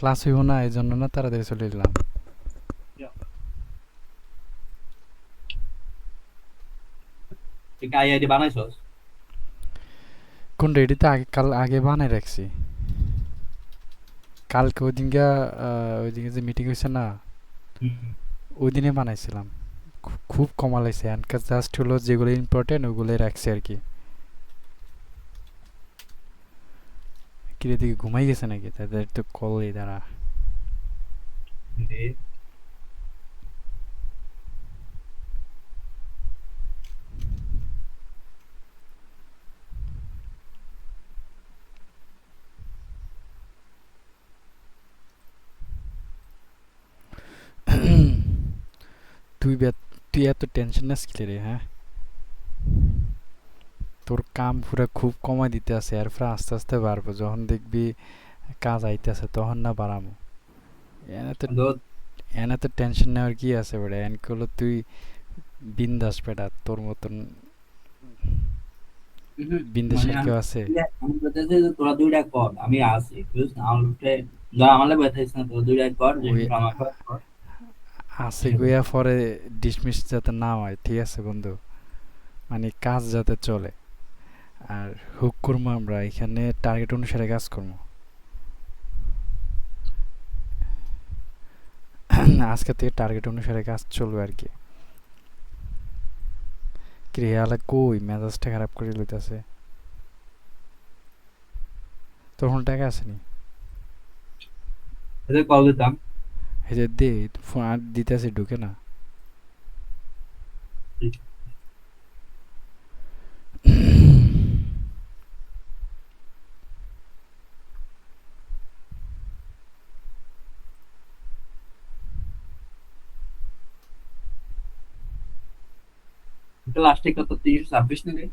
Class হইব না, এই জন্য না তাড়াতাড়ি চলে এলাম। ঠিক আইআইডি বানাইছস? কোন রেডিতে আগে কাল আগে বানাই রাখছি। কালকে ওই দিনকে ওইদিকে যে মিটিং হয়েছে না, হুম। ওই দিনে বানাইছিলাম। খুব কমা লাগছে, এনকার জাস্ট হলো যেগুলো ইম্পর্টেন্ট ওগুলোই রাখছি আর কি। কিরে দিকে ঘুমাই গেছে নাকি? তাদের তো কলই দাঁড়া। দে। তুই তুই এত টেনশন নিস কি রে? হ্যাঁ, তোর কাম পুরা খুব কমাই দিতে আছে, এরপরে আস্তে আস্তে বাড়বো যখন দেখবি কাজ আইতেছে, তখন না বাড়ামো। এনে তো দোস্ত, এনে তো টেনশন নেওয়ার কি আছে বেটা? এন করলো তুই বিন্দাস বেটা, তোর মতন বিন্দাস মানে আর আমি কেউ আছে? আমি বলতেছি যে তোরা দুইটা কর, আমি আছি বুঝছ না? আমার উঠে যা আমার লাগবে থাইস না, তোরা দুইটা কর, যে ওই আমার কর। আছে গইয়া পরে ডিসমিস যাতে না হয়, ঠিক আছে বন্ধু? মানে কাজ যাতে চলে। আর হুক করবো আমরা এখানে, টার্গেট অনুসারে কাজ করবো। আজকে থেকে টার্গেট অনুসারে কাজ চলবে আর কি। ক্রিয়ালা কই মেজাজটা খারাপ করে লইতেছে? তোর কোনো টাকা আসেনি? এদের কল দিতাম। এই যে দে, ফোন আর দিতেছে ঢুকে না। লাস্টে কত, 326 নাকি?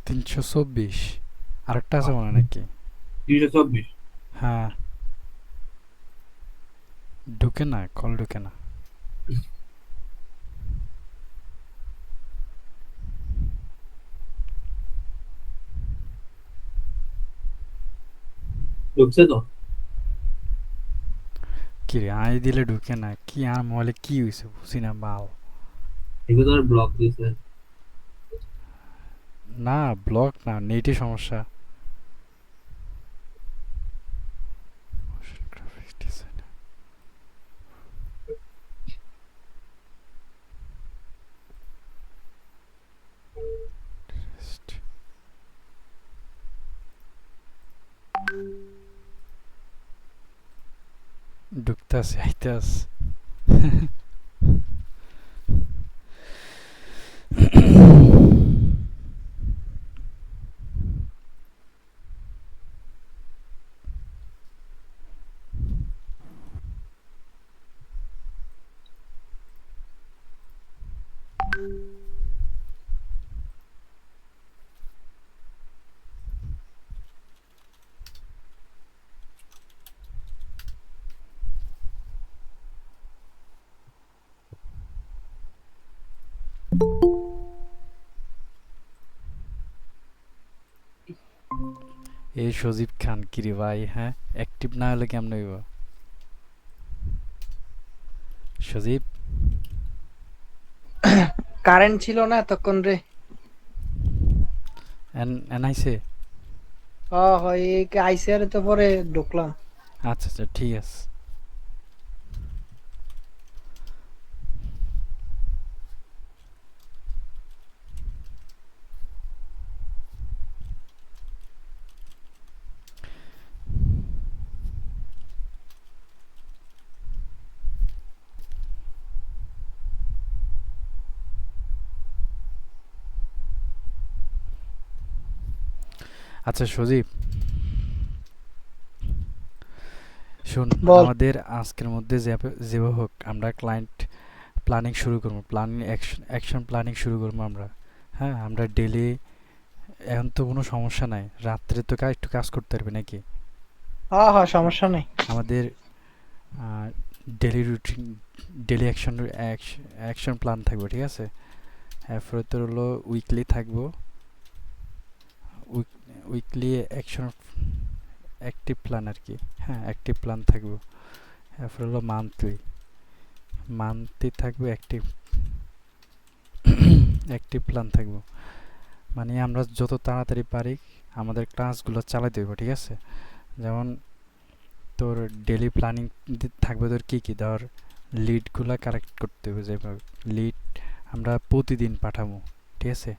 324? আরেকটা আছে মনে হয় নাকি? 324। হ্যাঁ, ঢুকে না, কল ঢুকে না। ঢুকছে তো। কি রে, আই দিলে ঢুকে না কি? আর মোবাইলে কি হয়েছে বুঝি না বাল। এগুলো তোর ব্লক দিছে। না, ব্লক না, নেটই সমস্যা। ঢুকতে আছে, আইতে আছে। এই সজীব খান কিরে ভাই, হ্যাঁ অ্যাক্টিভ না হলে কেমন হইব? সজীব, কারেন্ট ছিল না এতক্ষণ রে। এন আইছে? হয় এই আইসিআর তো পরে ঢুকলাম। আচ্ছা আচ্ছা, ঠিক আছে। আচ্ছা সজীব, শোন, বল। আমাদের আজকের মধ্যে যেভাবে হোক আমরা ক্লায়েন্ট প্ল্যানিং শুরু করবো, প্ল্যানিং অ্যাকশন প্ল্যানিং শুরু করবো আমরা। হ্যাঁ, আমরা ডেলি, এখন তো কোনো সমস্যা নাই, রাত্রে তো একটু কাজ করতে পারবে নাকি? হ্যাঁ হ্যাঁ, সমস্যা নেই। আমাদের daily routine, daily action plan থাকবে, ঠিক আছে? এরপরে তোর হলো উইকলি থাকবো, উইকলি অ্যাকশন অ্যাক্টিভ প্ল্যান আর কি, হ্যাঁ অ্যাক্টিভ প্ল্যান থাকবে। এরপর হলো মান্থলি, মান্থলি থাকবে অ্যাক্টিভ অ্যাক্টিভ প্ল্যান থাকবে। মানে আমরা যত তাড়াতাড়ি পারি আমাদের ক্লাসগুলো চালাতে দেবো, ঠিক আছে। যেমন তোর ডেলি প্ল্যানিং থাকবে, তোর কী কী ধর লিডগুলো কালেক্ট করতে হবে, যেভাবে লিড আমরা প্রতিদিন পাঠাবো, ঠিক আছে।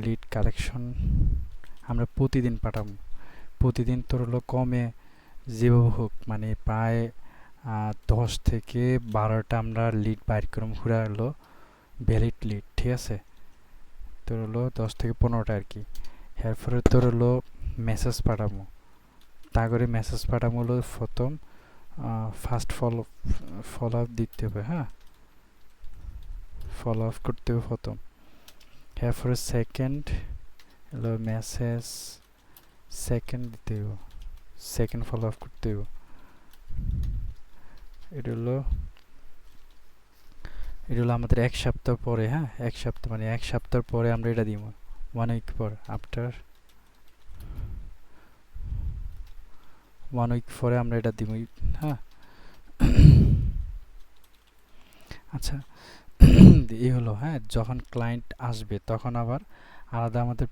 লিড কালেকশন আমরা প্রতিদিন পাঠাবো, প্রতিদিন তোর হলো কমে যেভাবে হোক মানে প্রায় 10 থেকে 12টা আমরা লিড বাইর করব, পুরা হলো ভ্যালিড লিড, ঠিক আছে। তোর হলো 10 থেকে 15টা আর কি। এরপরে তোর হলো মেসেজ পাঠাবো, তা করে মেসেজ পাঠাবো হলো প্রথম ফার্স্ট ফলো আপ দিতে হবে, হ্যাঁ ফলো আপ করতে হবে প্রথম। এরপরে সেকেন্ড হলো মেসেজ, সেকেন্ড দিতে হবে, সেকেন্ড ফলো আপ করতে হবে। এটা হলো আমাদের 1 সপ্তাহ পরে, হ্যাঁ 1 সপ্তাহ মানে 1 সপ্তাহ পরে আমরা এটা দিব, 1 উইক পর, আফটার 1 উইক পরে আমরা এটা দিব, হ্যাঁ। আচ্ছা এই হলো, হ্যাঁ যখন ক্লায়েন্ট আসবে তখন আবার আলাদা আমাদের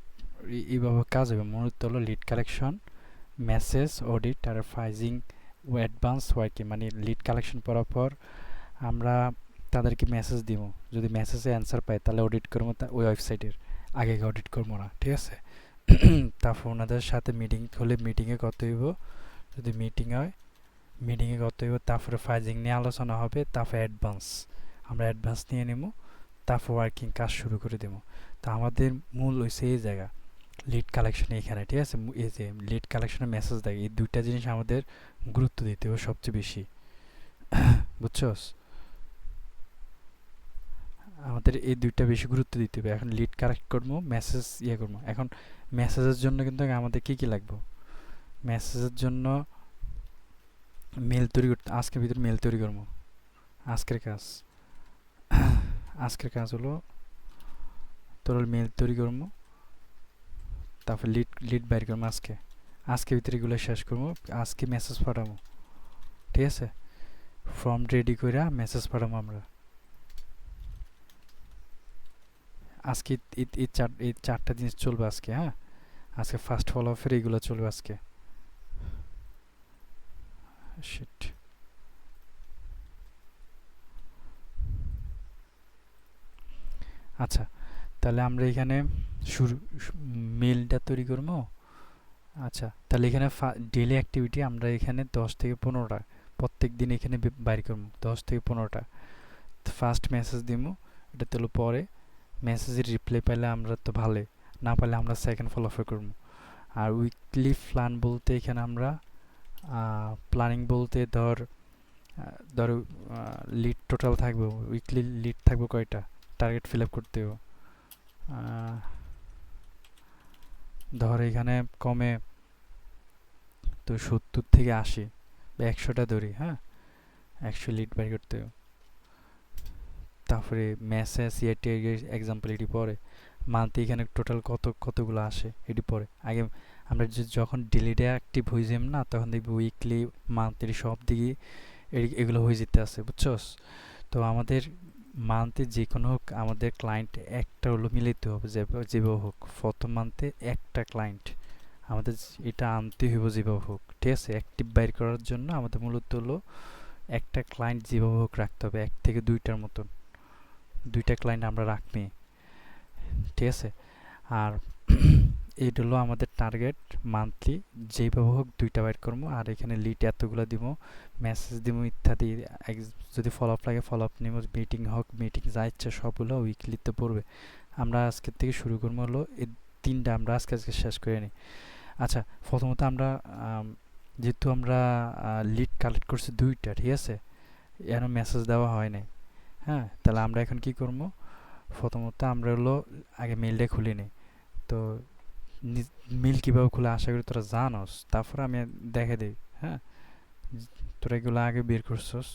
এইভাবে কাজ হবে। মূলত হলো লিড কালেকশন, মেসেজ, অডিট আর ফাইজিং অ্যাডভান্স ওয়ার্কিং। মানে লিড কালেকশন করার পর আমরা তাদেরকে মেসেজ দিব, যদি মেসেজে অ্যান্সার পাই তাহলে অডিট করবো ওই ওয়েবসাইটের, আগে অডিট করবো না, ঠিক আছে। তারপর ওনাদের সাথে মিটিং হলে মিটিংয়ে কত হইব, যদি মিটিং হয় মিটিংয়ে কত হইব, তারপরে ফাইজিং নিয়ে আলোচনা হবে, তারপরে অ্যাডভান্স আমরা অ্যাডভান্স নিয়ে নেব, তারপর ওয়ার্কিং কাজ শুরু করে দেবো। তো আমাদের মূল হয়েছে এই জায়গা লিড কালেকশন এখানে, ঠিক আছে। এই যে লিড কালেকশনের মেসেজ দেয়, এই দুইটা জিনিস আমাদের গুরুত্ব দিতে হবে সবচেয়ে বেশি, বুঝছস। আমাদের এই দুইটা বেশি গুরুত্ব দিতে হবে। এখন লিড কালেক্ট করবো, মেসেজ ইয়ে করবো। এখন মেসেজের জন্য কিন্তু আমাদের কী কী লাগবে, মেসেজের জন্য মেল তৈরি করতে, আজকের ভিতরে মেল তৈরি করবো। আজকের কাজ আজকের কাজ হলো তোর মেল তৈরি করবো, তারপর লিড বাইর করবো আজকে ভিতরে এগুলো শেষ করবো, আজকে মেসেজ পাঠাবো, ঠিক আছে। ফর্ম রেডি করে মেসেজ পাঠাবো আমরা আজকে। এই চারটা জিনিস চলবে আজকে, হ্যাঁ আজকে ফার্স্ট ফলো আপের এইগুলো চলবে আজকে। শিট, আচ্ছা তাহলে আমরা এখানে শুরু মেলটা তৈরি করবো। আচ্ছা তাহলে এখানে ডেলি অ্যাক্টিভিটি আমরা এখানে 10 থেকে 15টা প্রত্যেক দিন এখানে বাইর করবো, 10 থেকে 15টা। ফার্স্ট মেসেজ দিব, এটা তো পরে মেসেজের রিপ্লাই পাইলে আমরা তো ভালো, না পাইলে আমরা সেকেন্ড ফলো আপ করবো। আর উইকলি প্ল্যান বলতে এখানে আমরা প্ল্যানিং বলতে ধর লিড টোটাল থাকবে, উইকলি লিড থাকবে কয়টা, টার্গেট ফিল আপ করতে হবে। ধর এখানে কমে তো 70 থেকে 80 বা 100টা ধরি, হ্যাঁ 100 লিড বাই করতে হবে। তারপরে মেসেজ এটি এক্সাম্পল এটি পরে, মান্থলি এখানে টোটাল কতগুলো আসে এটি পরে। আগে আমরা যখন ডেলিটা অ্যাক্টিভ হয়ে যাই না, তখন দেখবি উইকলি মান্থলি সব দিকে এগুলো হয়ে যেতে আছে, বুঝছস। তো আমাদের মান্থে যে কোনো হোক আমাদের ক্লায়েন্ট একটা হলো মিলাইতে হবে, যেভাবে হোক প্রথম মান্থে একটা ক্লায়েন্ট আমাদের এটা আনতে হইব যেভাবে হোক, ঠিক আছে। অ্যাক্টিভ বাইর করার জন্য আমাদের মূলত হলো একটা ক্লায়েন্ট যেভাবে হোক রাখতে হবে, 1 থেকে 2টার মতন, 2টা ক্লায়েন্ট আমরা রাখবি, ঠিক আছে। আর এইটা হলো আমাদের টার্গেট মান্থলি, যেভাবে হোক 2টা বাইর করবো। আর এখানে লিড এতগুলো দিব, মেসেজ দিব ইত্যাদি, যদি ফলো আপ লাগে ফলো আপ নিব, মিটিং হোক মিটিং, যা ইচ্ছা সবগুলো উইকলিতে পড়বে। আমরা আজকের থেকে শুরু করবো হলো এই 3টা আমরা আজকে শেষ করে নিই। আচ্ছা প্রথমত আমরা যেহেতু আমরা লিড কালেক্ট করছি 2টা, ঠিক আছে, এখনো মেসেজ দেওয়া হয় নাই, হ্যাঁ তাহলে আমরা এখন কি করবো, প্রথমত আমরা হলো আগে মেলটা খুলে নিই। তো মেল কীভাবে খুলে আশা করি তোরা জানোস, তারপর আমি দেখে দিই, হ্যাঁ তোরা এগুলো আগে বের করছস।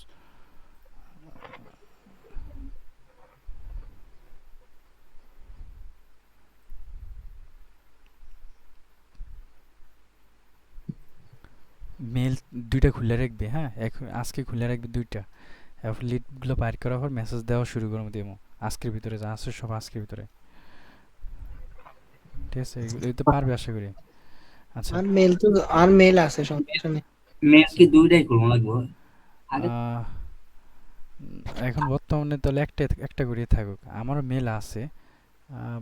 মেল দুইটা খুলে রাখবি, হ্যাঁ, আজকে খুলে রাখবি দুইটা। এরপর লিডগুলো বাইর করার পর মেসেজ দেওয়া শুরু করবো দেবো আজকের ভিতরে, যা আছে সব আজকের ভিতরে, ঠিক আছে? এই তো পারবে আশা করি। আচ্ছা। আর মেল তো, আর মেল আছে, সমস্যা নেই। মেল আচ্ছা। কি দুইটাই করবো লাগবো আগে? আহ, এখন বর্তমানে তাহলে একটা একটা করিয়ে থাকুক, আমারও মেল আছে,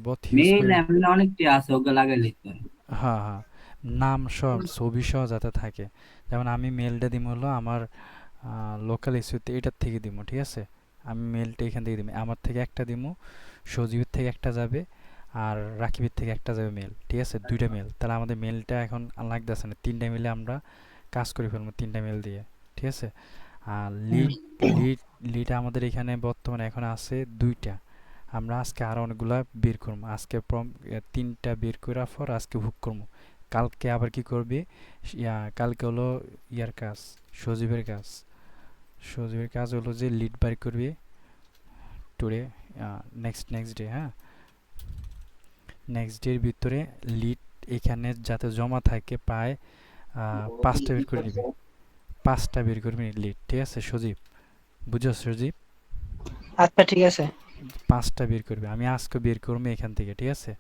বহুত হিউজ মেল পরিমাণ। এমনি অনেকটি আছে, ওকে লাগাই লিখতে হয়। হ্যাঁ হ্যাঁ, নাম সব ছবি সহ যাতে থাকে। যেমন আমি মেলটা দিব হলো আমার লোকাল ইস্যুতে, এটার থেকে দিব, ঠিক আছে? আমি মেলটা এখান থেকে দিব, আমার থেকে একটা দিব, সজীবের থেকে একটা যাবে, আর রাকিবের থেকে একটা যাবে মেল, ঠিক আছে? দুইটা মেল, তাহলে আমাদের মেলটা এখন আর লাগতেছে না, তিনটা মেলে আমরা কাজ করে ফেলবো তিনটা মেল দিয়ে, ঠিক আছে? আর হুম। লিড লিড আমাদের এখানে বর্তমানে এখন আছে দুইটা, আমরা আজকে আরও অনেকগুলা বের করবো, আজকে তিনটা বের করার পর আজকে হুক করবো। কালকে আবার কি করবি, কালকে হলো ইয়ার কাজ, সজীবের কাজ। সজীবের কাজ হলো যে লিড বার করবি টুডে, নেক্সট ডে, হ্যাঁ, নেক্সট ডের ভিতরে লিড এখানে যাতে জমা থাকে প্রায় 5টা বের করে নিবি, 5টা বের করবি লিড, ঠিক আছে সজীব? বুঝছো সজীব? আচ্ছা ঠিক আছে। 5টা বের করবি, আমি আজকে বের করবো এখান থেকে, ঠিক আছে?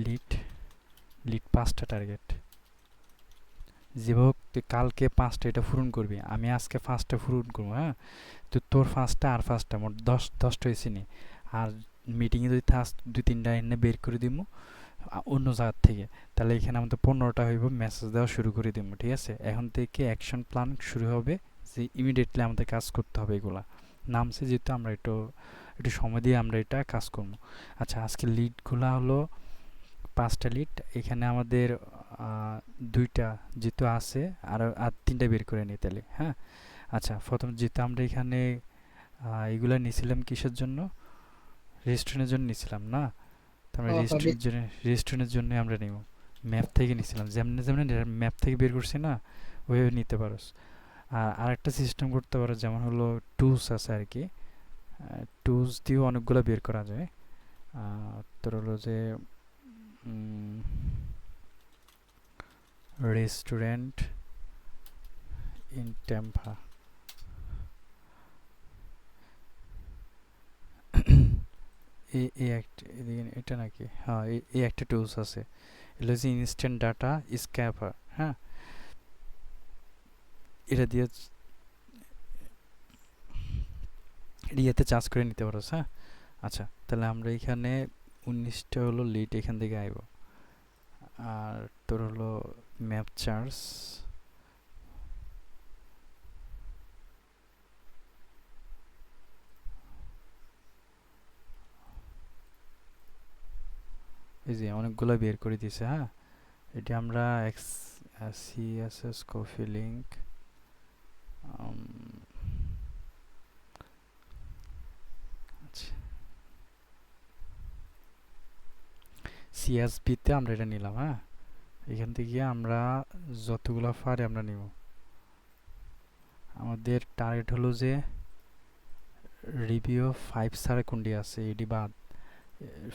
লিড লিড 5টা টার্গেট, যেভাবে হোক তুই কালকে 5টা এটা পূরণ করবি, আমি আজকে 5টা পূরণ করবো, হ্যাঁ? তো তোর 5টা আর 5টা মোট 10টা হয়েছে নি। আর মিটিংয়ে যদি থাক 2-3টা এনে বের করে দিব অন্য জায়গার থেকে, তাহলে এখানে আমাদের 15টা হইব, মেসেজ দেওয়া শুরু করে দিব, ঠিক আছে? এখন থেকে অ্যাকশন প্ল্যান শুরু হবে, যে ইমিডিয়েটলি আমাদের কাজ করতে হবে এগুলা নামছে, যেহেতু আমরা একটু একটু সময় দিয়ে আমরা এটা কাজ করবো। আচ্ছা, আজকে লিডগুলা হলো 5টা লিড, এখানে আমাদের দুইটা যেহেতু আছে, আর 3টা বের করে নিই তাহলে, হ্যাঁ? আচ্ছা, প্রথম যেহেতু আমরা এখানে এগুলা নিয়েছিলাম কিসের জন্য, রেস্টুরেন্টের জন্য নিয়েছিলাম না? তো আমরা ও হবে। রেস্টুরেন্টের জন্য আমরা নিব, ম্যাপ থেকে নিয়েছিলাম, যেমনি যেমনি ম্যাপ থেকে বের করছি না, ওইভাবে নিতে পারোস। আর আরেকটা সিস্টেম করতে পারো, যেমন হলো টুলস আছে আর কি, টুলস দিয়েও অনেকগুলো বের করা যায়। তোর হলো যে রেস্টুরেন্ট ইন টেম্পা, এটা নাকি, হ্যাঁ, এই একটা টুলস আছে, এটা হচ্ছে ইনস্ট্যান্ট ডাটা স্ক্যাপার, হ্যাঁ? এটা দিয়ে ইয়েতে চার্জ করে নিতে পারো, হ্যাঁ? আচ্ছা, তাহলে আমরা এখানে 19টা হলো লিড এখান থেকে আইব, আর তোর হলো ম্যাপ চার্জ, এই যে অনেকগুলো বের করে দিছে, হ্যাঁ? এটি আমরা সিএসএস কফি লিঙ্ক, আচ্ছা, সিএসবিতে আমরা এটা নিলাম, হ্যাঁ? এখান থেকে আমরা যতগুলো পারি আমরা নিব। আমাদের টার্গেট হলো যে রিভিউ 5 ছাড়া কোনটি আছে এডি বাদ,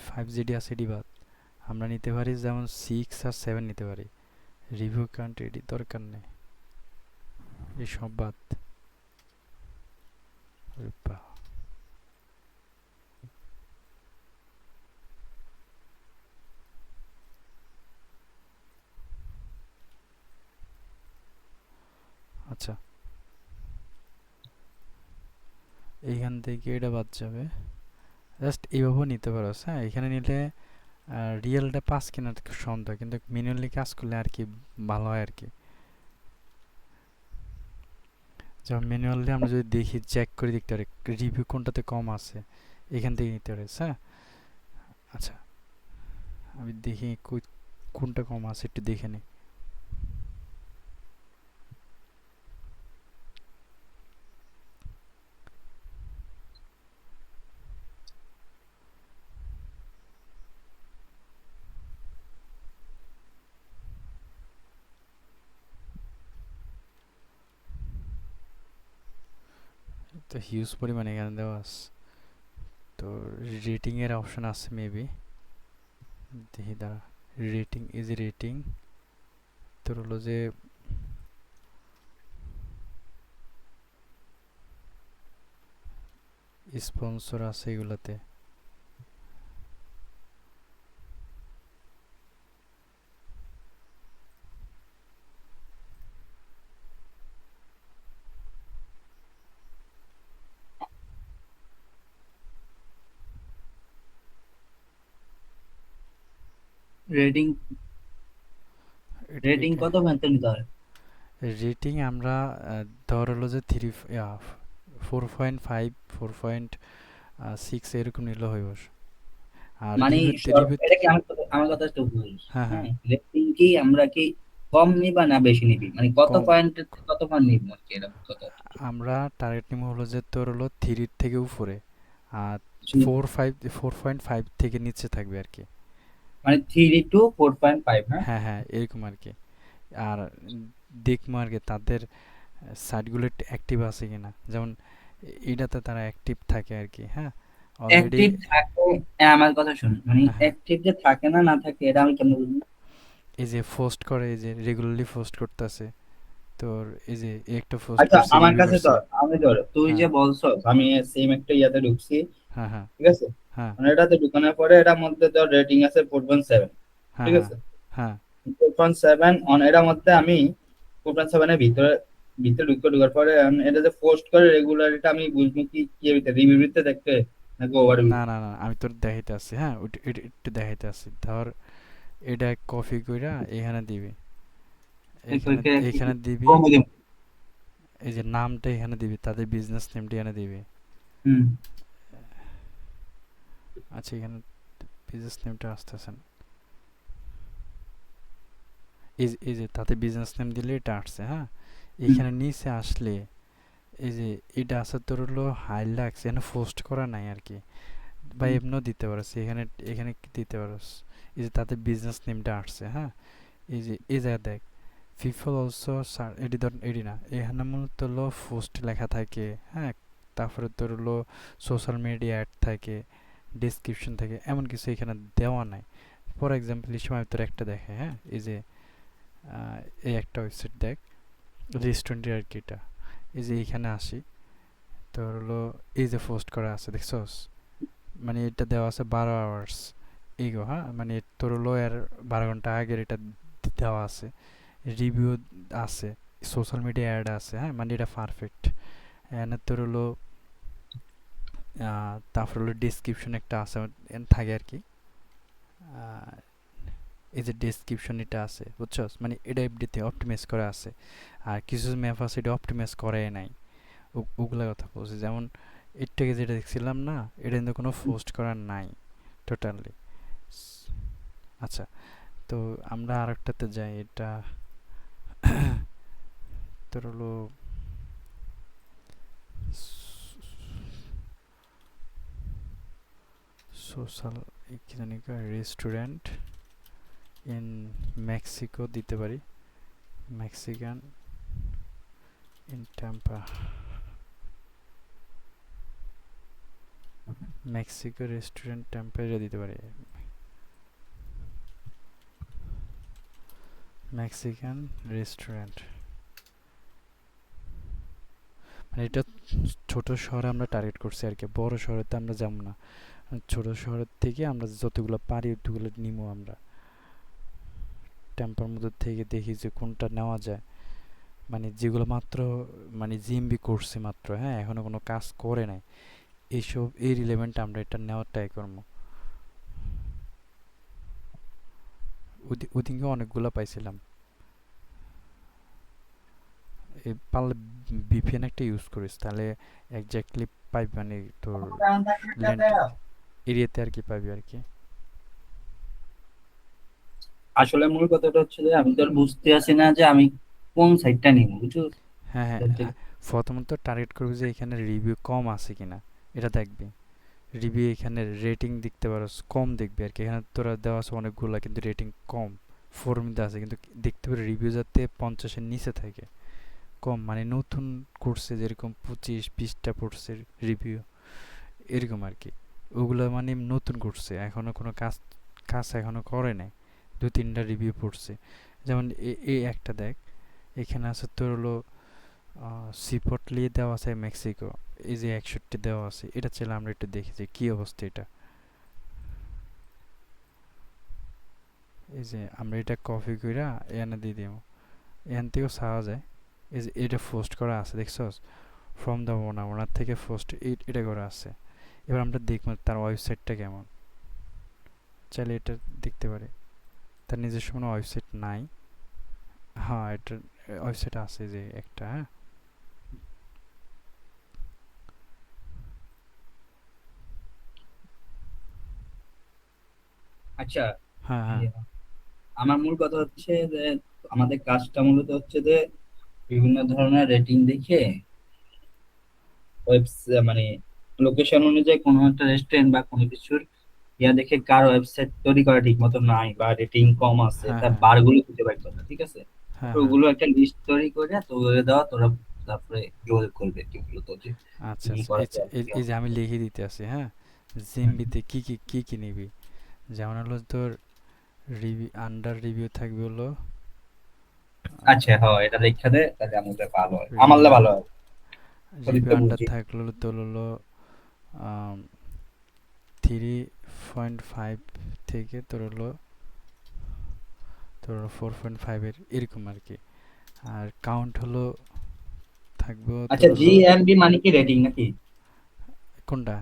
5 যেডি আছে এডি বাদ, আমরা নিতে পারি যেমন 6 আর 7 নিতে পারি, রিভিউ কাউন্ট এডি দরকার নেই, এই সব বাদ। ওরে বাবা। আচ্ছা, এইখান থেকে এটা বাদ যাবে, জাস্ট এইভাবেও নিতে পারো, হ্যাঁ? এখানে নিলে রিয়েলটা 5 কেনার সন্দেহ, কিন্তু ম্যানুয়ালি কাজ করলে আর কি ভালো হয় আর কি। যেমন ম্যানুয়ালি আমরা যদি দেখি, চেক করে দেখতে পারি রিভিউ কোনটাতে কম আছে, এখান থেকে নিতে পারি, হ্যাঁ? আচ্ছা, আমি দেখি কোনটা কম আছে একটু দেখে নিই। তো হিউজ পরিমাণে এখানে দেওয়া আছে, তো রেটিংয়ের অপশন আছে মেবি, দেখি দাঁড়া, রেটিং, তোর হলো যে স্পন্সর আছে এগুলাতে। রেটিং রেটিং এটা কত পর্যন্ত নিতে হয়? রেটিং আমরা ধর হলো যে 4.5 4.6 এরকম নিলে হইব। আর মানে রিভিউ। এটা কি আমার কথা একটু বুঝ। হ্যাঁ হ্যাঁ হ্যাঁ, রেটিং কি আমরা কি কম নিবা না বেশি নিবি, মানে কত কম। পয়েন্টের থেকে কত পয়েন্ট নিব আর কি, এরকম কত? আমরা টার্গেট নিব হলো যে তোর হলো 3 থেকে উপরে, আর 4.5 থেকে নিচে থাকবে আর কি। মানে 3 to 4.5, হ্যাঁ। হ্যাঁ হ্যাঁ এরকম আর কি। আর দেখবো আর কি তাদের সাইটগুলো অ্যাক্টিভ আছে কিনা, যেমন এটাতে তারা অ্যাক্টিভ থাকে আর কি। হ্যাঁ অলরেডি। অ্যাক্টিভ থাকে। আমার কথা শুন, মানে হ্যাঁ হ্যাঁ অ্যাক্টিভ যে থাকে না না থাকে এটা আমি কেমন বুঝবো? এই যে পোস্ট করে, এই যে রেগুলারলি পোস্ট করতেছে তোর, এই যে একটা পোস্ট আচ্ছা, করছে, আমার রিভিউ কাছে করছে। ধর, আমি ধর তুই হ্যাঁ যে বলছস আমি সেম একটা ইয়াতে ঢুকছি, হ্যাঁ হ্যাঁ ঠিক আছে? হ্যাঁ মানে এটাতে ঢুকানোর পরে এটার মধ্যে তোর রেটিং আছে 4.7, হ্যাঁ ঠিক হ্যাঁ আছে? হ্যাঁ 4.7 অন এটার মধ্যে আমি 4.7 এর ভিতরে ভিতরে ঢুকার পরে এটা যে পোস্ট করে রেগুলারিটা আমি বুঝবো কি কি রিভিউতে দেখতে নাকি ওভারভিউ? না না না আমি তোর দেখাইতে আসছি। হ্যাঁ ওইটা একটু দেখাইতে আসছি। ধর এটা কপি কইরা এখানে দিবি, এখানে দিবি। কমে দিব। এই যে নামটা এখানে দিবি, তাদের বিজনেস নেমটা এখানে দিবি। হুম। আচ্ছা এখানে বিজনেস নেমটা আসতেছে না। এই যে তাতে বিজনেস নেম দিলে এটা আসছে। হ্যাঁ হুম। এখানে নিচে আসলে এই যে এটা আছে তোর হলো হাইলাক্স, এখানে পোস্ট করা নাই আর কি, বা হুম। এমনিও দিতে পারস এখানে। এখানে কি দিতে পারস, এই যে তাতে বিজনেস নেমটা আসছে। হ্যাঁ এই যে এই জায়গা দেখ, পিপল অলসো এডি ধর এডি না, এখানে মূলত হলো পোস্ট লেখা থাকে। হ্যাঁ তারপরে তোর হলো সোশ্যাল মিডিয়া অ্যাড থাকে, ডিসক্রিপশন থাকে, এমন কিছু এখানে দেওয়া নাই। ফর এক্সাম্পল হিসেবে আমি তোর একটা দেখে। হ্যাঁ এই যে এই একটা ওয়েবসাইট দেখ, রেস্টুরেন্টের আর কি। এটা এই যে এইখানে আসি, তোর হলো এই যে পোস্ট করা আছে দেখছস, মানে এটা দেওয়া আছে 12 আওয়ার্স ইগো। হ্যাঁ মানে তোর হলো এর 12 ঘন্টা আগের এটা দেওয়া আছে। রিভিউ আছে, সোশ্যাল মিডিয়া অ্যাড আছে। হ্যাঁ মানে এটা পারফেক্ট। এখানে তোর হলো তারপর হলো ডিসক্রিপশন একটা আছে থাকে আর কি। আহ, এই যে ডেসক্রিপশন এটা আছে বুঝছস, মানে এটা এফডিতে অপটিমাইজ করা আছে। আর কিছু ম্যাপ আছে এটা অপটিমাইজ করে নাই। ওগুলা কথা বলছি, যেমন এর থেকে যেটা দেখছিলাম না, এটা কিন্তু কোনো পোস্ট করার নাই টোটালি। আচ্ছা তো আমরা আরেকটাতে যাই। এটা তোর হলো সোশ্যাল কি জানি রেস্টুরেন্ট ইন মেক্সিকো দিতে পারি, Mexican in Tampa, Mexico restaurant Tampa দিতে পারি, মেক্সিকান রেস্টুরেন্ট। মানে এটা ছোট শহরে আমরা টার্গেট করছি আর কি, বড় শহরেতে আমরা যাবো না। ছোট শহরের থেকে আমরা যতগুলো পারি অতগুলো নিবো আমরা। টেম্পার মধ্যে থেকে দেখি যে কোনটা নেওয়া যায়, মানে যেগুলো মাত্র মানে জিএমবি করছে মাত্র, হ্যাঁ এখনো কোনো কাজ করে নাই, এইসব এই রিলেভেন্ট আমরা এটা নেওয়ার ট্রাই করবো। ওদিনকে অনেকগুলো পাইছিলাম। পারলে ভিপিএন একটা ইউজ করিস, তাহলে একজাক্টলি পাইবি, মানে তোর ল্যান্ড এরিয়াতে আর কি পাবি আর কি। আসলে মূল কথাটা হচ্ছে যে আমি তো আর বুঝতে আছি না যে আমি কোন সাইডটা নিব, বুঝছো? হ্যাঁ হ্যাঁ প্রথমত টার্গেট করবি যে এখানে রিভিউ কম আছে কিনা, এটা দেখবি। রিভিউ এখানে রেটিং দেখতে পারো কম দেখবি আর কি। এখানে তোরা দেওয়া আছে অনেকগুলা কিন্তু রেটিং কম, 4 মধ্যে আছে, কিন্তু দেখতে পারি রিভিউ যাতে 50-এর নিচে থাকে, কম মানে নতুন করছে যেরকম 25-20টা পড়ছে রিভিউ এরকম আর কি। ওগুলো মানে নতুন করছে, এখনো কোনো কাজ কাজ এখনো করে নাই, 2-3টা রিভিউ পড়ছে। যেমন এই একটা দেখ, এখানে আছে তোর হলো সিপটলি দেওয়া আছে মেক্সিকো, এই যে 61 দেওয়া আছে, এটা চাইলে আমরা একটু দেখি যে কী অবস্থা এটা। এই যে আমরা এটা কপি কইরা এখানে দিয়ে দিব, এখান থেকেও চাওয়া যায়। এই যে এটা পোস্ট করা আছে দেখছস, ফ্রম দ্য ওনার, ওনার থেকে পোস্ট এটা করা আছে। এবার আমরা দেখবো তার ওয়েবসাইটটা কেমন, চাইলে এটা দেখতে পারি। তার নিজস্ব কোনো ওয়েবসাইট নাই, হ্যাঁ এটার ওয়েবসাইট আছে যে একটা, হ্যাঁ আচ্ছা, হ্যাঁ হ্যাঁ ইয়ে, আমার মূল কথা হচ্ছে যে আমাদের কাজটা মূলত হচ্ছে যে বিভিন্ন ধরনের রেটিং দেখে ওয়েব মানে লোকেশন অনুযায়ী কোনো একটা রেস্টুরেন্ট বা কোনো কিছুর দেখে কার ওয়েবসাইট তৈরি করা ঠিক মতো নাই বা রেটিং কম আছে, হ্যাঁ তার হ্যাঁ বারগুলো খুঁজে বের করা, ঠিক আছে? হ্যাঁ তো হ্যাঁ। ওগুলো একটা লিস্ট তৈরি করে তোরে দেওয়া, তোরা তারপরে যোগাযোগ করবে কি মূলত যে আচ্ছা কি আচ্ছা, করা এই যে যায় কি এই হবে। যে আমি লিখে দিতে আছি, হ্যাঁ হুম। জিএমবিতে কি নিবি। যেমন হলো তোর রিভিউ, আন্ডার রিভিউ থাকবে হলো আচ্ছা, হ্যাঁ, এটা দেখা দে তাহলে আমাদের ভালো হয়, আমারলে রিভিউ, ভালো হয়, রিভিউ সঠিকটা আন্ডার বুঝি। থাকলে হলো তোর হলো 3.5 থেকে তোর 4.5-এর এরকম আর কি। আর কাউন্ট হলো থাকবে তোর আচ্ছা, হলো জিএমবি মানে কি রেটিং নাকি? কোনটা,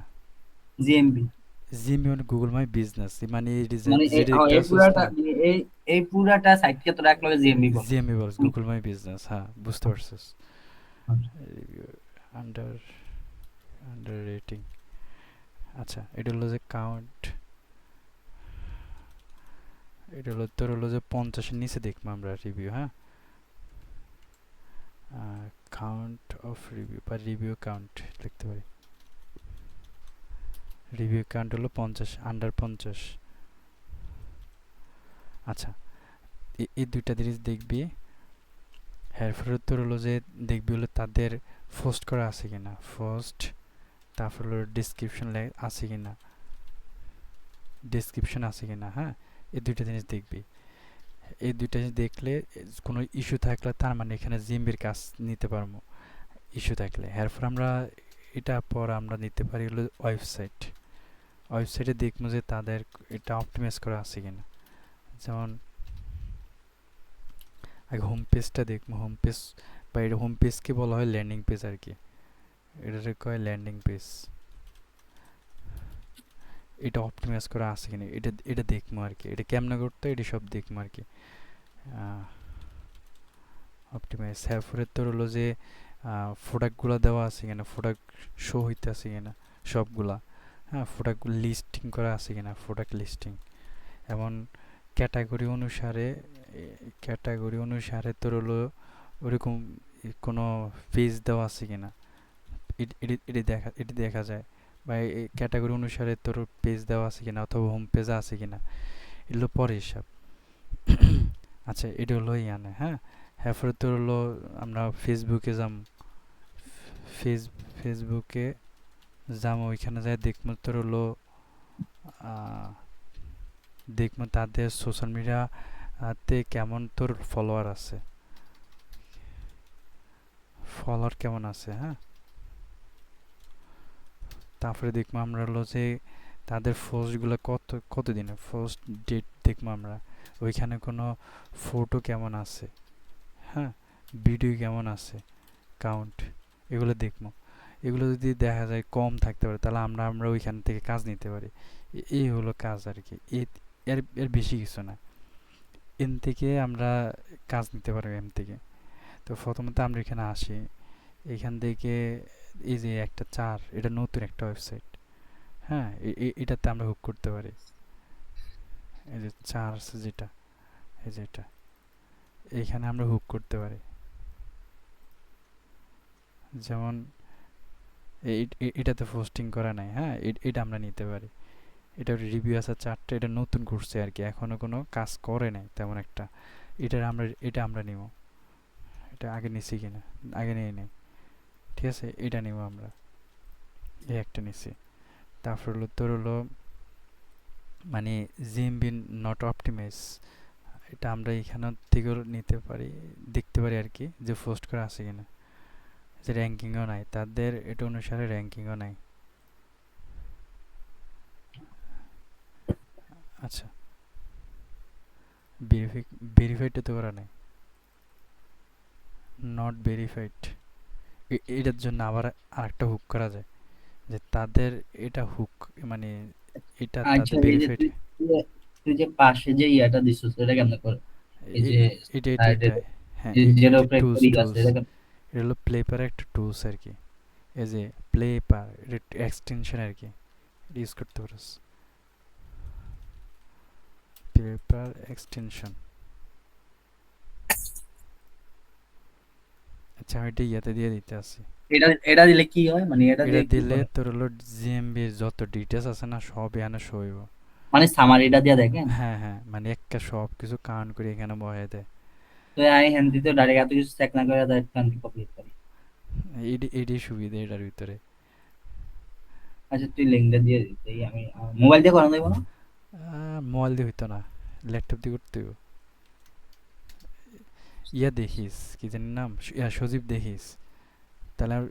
জিএমবি জিমি মানে গুগল মাই বিজনেস, মানে এই মানে এই যেটা হ্যাঁ, দেখতে এই পাচ্ছিস পুরাটা না, মানে এই পুরাটা সাইটকে তোরা এক লগে জিএমবি বল। জিএমবি বলস, গুগল মাই বিজনেস, হ্যাঁ বুঝতে পারছিস। আচ্ছা রিভিউ আন্ডার আন্ডার রেটিং, আচ্ছা এটা হলো যে কাউন্ট, এটা হলো তোর হলো যে 50-এর নিচে দেখবো আমরা রিভিউ, হ্যাঁ কাউন্ট অফ রিভিউ বা রিভিউ কাউন্ট লিখতে পারি। রিভিউ কাউন্ট হলো 50, আন্ডার 50। আচ্ছা এই দুইটা জিনিস দেখবি। এরপরে তোর হলো যে দেখবি হলো তাদের পোস্ট করা আছে কিনা, পোস্ট, তারপর হলো ডিসক্রিপশন আছে কিনা, ডিসক্রিপশন আছে কিনা, হ্যাঁ এই দুইটা জিনিস দেখবি। এই দুইটা জিনিস দেখলে কোনো ইস্যু থাকলে তার মানে এখানে জিএমবির কাজ নিতে পারবো, ইস্যু থাকলে। এরপর আমরা এটা পর আমরা নিতে পারি হলো ওয়েবসাইট, ওয়েবসাইটে দেখবো যে তাদের এটা অপটিমাইজ করা আছে কিনা। যেমন আগে হোম পেজটা দেখবো, হোম পেজ বা এটা হোম পেজকে বলা হয় ল্যান্ডিং পেজ আর কি, এটাকে কয় ল্যান্ডিং পেজ। এটা অপটিমাইজ করা আছে কিনা এটা এটা দেখবো আর কি, এটা কেমনে করতে হয় এটা সব দেখবো আর কি। অপটিমাইজ এরপরে তোর হলো যে প্রোডাক্টগুলো দেওয়া আছে কিনা, প্রোডাক্ট শো হইতে আছে কিনা সবগুলা, হ্যাঁ প্রোডাক্টগুলো লিস্টিং করা আছে কিনা, প্রোডাক্ট লিস্টিং। এমন ক্যাটাগরি অনুসারে, ক্যাটাগরি অনুসারে তোর হলো ওরকম কোনো পেজ দেওয়া আছে কিনা, এটি দেখা যায়। বা এই ক্যাটাগরি অনুসারে তোর পেজ দেওয়া আছে কিনা অথবা হোম পেজ আছে কিনা, এগুলো পরে হিসাব। আচ্ছা এটা হলো ইয়ানে, হ্যাঁ এরপরে তোর হলো আমরা ফেসবুকে যাম, ফেস ফেসবুকে যাম, ওইখানে যাই দেখবো তোর হলো দেখবো তাদের সোশ্যাল মিডিয়াতে কেমন তোর ফলোয়ার আছে, ফলোয়ার কেমন আছে, হ্যাঁ তারপরে দেখবো আমরা হলো যে তাদের পোস্টগুলো কত দিনের পোস্ট ডেট দেখবো আমরা, ওইখানে কোনো ফটো কেমন আছে, হ্যাঁ ভিডিও কেমন আছে, কাউন্ট, এগুলো দেখবো। এগুলো যদি দেখা যায় কম থাকতে পারে তাহলে আমরা ওইখান থেকে কাজ নিতে পারি। এই হলো কাজ আর কি, এর এর বেশি কিছু না। এন থেকে আমরা কাজ নিতে পারবো এম থেকে। তো প্রথমত আমরা এখানে আসি, এখান থেকে এই যে একটা এটা নতুন একটা ওয়েবসাইট, হ্যাঁ এটাতে আমরা হুক করতে পারি। এই যে চার্জ যেটা, এই যে এটা, এইখানে আমরা হুক করতে পারি। যেমন এটাতে পোস্টিং করা নাই, হ্যাঁ এটা আমরা নিতে পারি। এটা রিভিউ আছে 4টা, এটা নতুন ঘুরছে আর কি, এখনো কোনো কাজ করে নাই তেমন একটা। এটা আমরা নিব, এটা আগে নিছি কিনা, আগে নিয়ে নেই, ঠিক আছে এটা নিব আমরা, এই একটা নিছি। তারপর হলো তোর হলো মানে জিএমবি নট অপটিমাইজ, এটা আমরা এখান থেকেও নিতে পারি, দেখতে পারি আর কি যে পোস্ট করা আছে কিনা। যে র্যাঙ্কিংও নাই, তাদের এটা অনুসারে র্যাঙ্কিংও নাই। আচ্ছা, ভেরিফাইড তো করা নাই, নট ভেরিফাইড। এটার জন্য আবার আরেকটা হুক করা যায়, যে তাদের এটা হুক, মানে এটা আচ্ছা তাদের এই যে ভেরিফাইড। তুই যে পাশে যে ইয়াটা দিছিস এটা কেমন করে? এই যে এটা এটা সাইডে এটা হ্যাঁ, যেটার এটা উপরে একটা টুলস রিং আছে টুলস এটা কেমন? এটা হলো প্লে পার একটা টুলস আর কি। এই যে প্লে পার, এটা এক্সটেনশন আর কি, এটা ইউজ করতে পারিস, প্লে পার এক্সটেনশন। আচ্ছা, আমি এটা ইয়াতে দিয়ে দিতে আসি। এটা দিলে কি হয়, মানে এটা এটা দিয়ে কি দিলে করে? তোর হলো জিএমবির যত ডিটেলস আছে না, সব এখানে শো হইব। মানে সামারিটা দিয়ে দেখেন। হ্যাঁ হ্যাঁ, মানে একটা সব কিছু কাউন্ট করে এখানে বসাই দেয়। তো আমি হিন্দিতে ডাইরেক্ট এত কিছু চেক না করে ডাইরেক্ট কমপ্লিট করি। এটাই সুবিধা এটার ভিতরে। আচ্ছা তুই লিঙ্কটা দিয়ে দিতে, আমি মোবাইল দিয়ে করানো দেবো না? মোবাইল দিয়ে হইতো না, ল্যাপটপ দিয়ে করতে হইব। ইয়া দেখিস, কি জানি নাম, সজীব দেখিস, তাহলে আর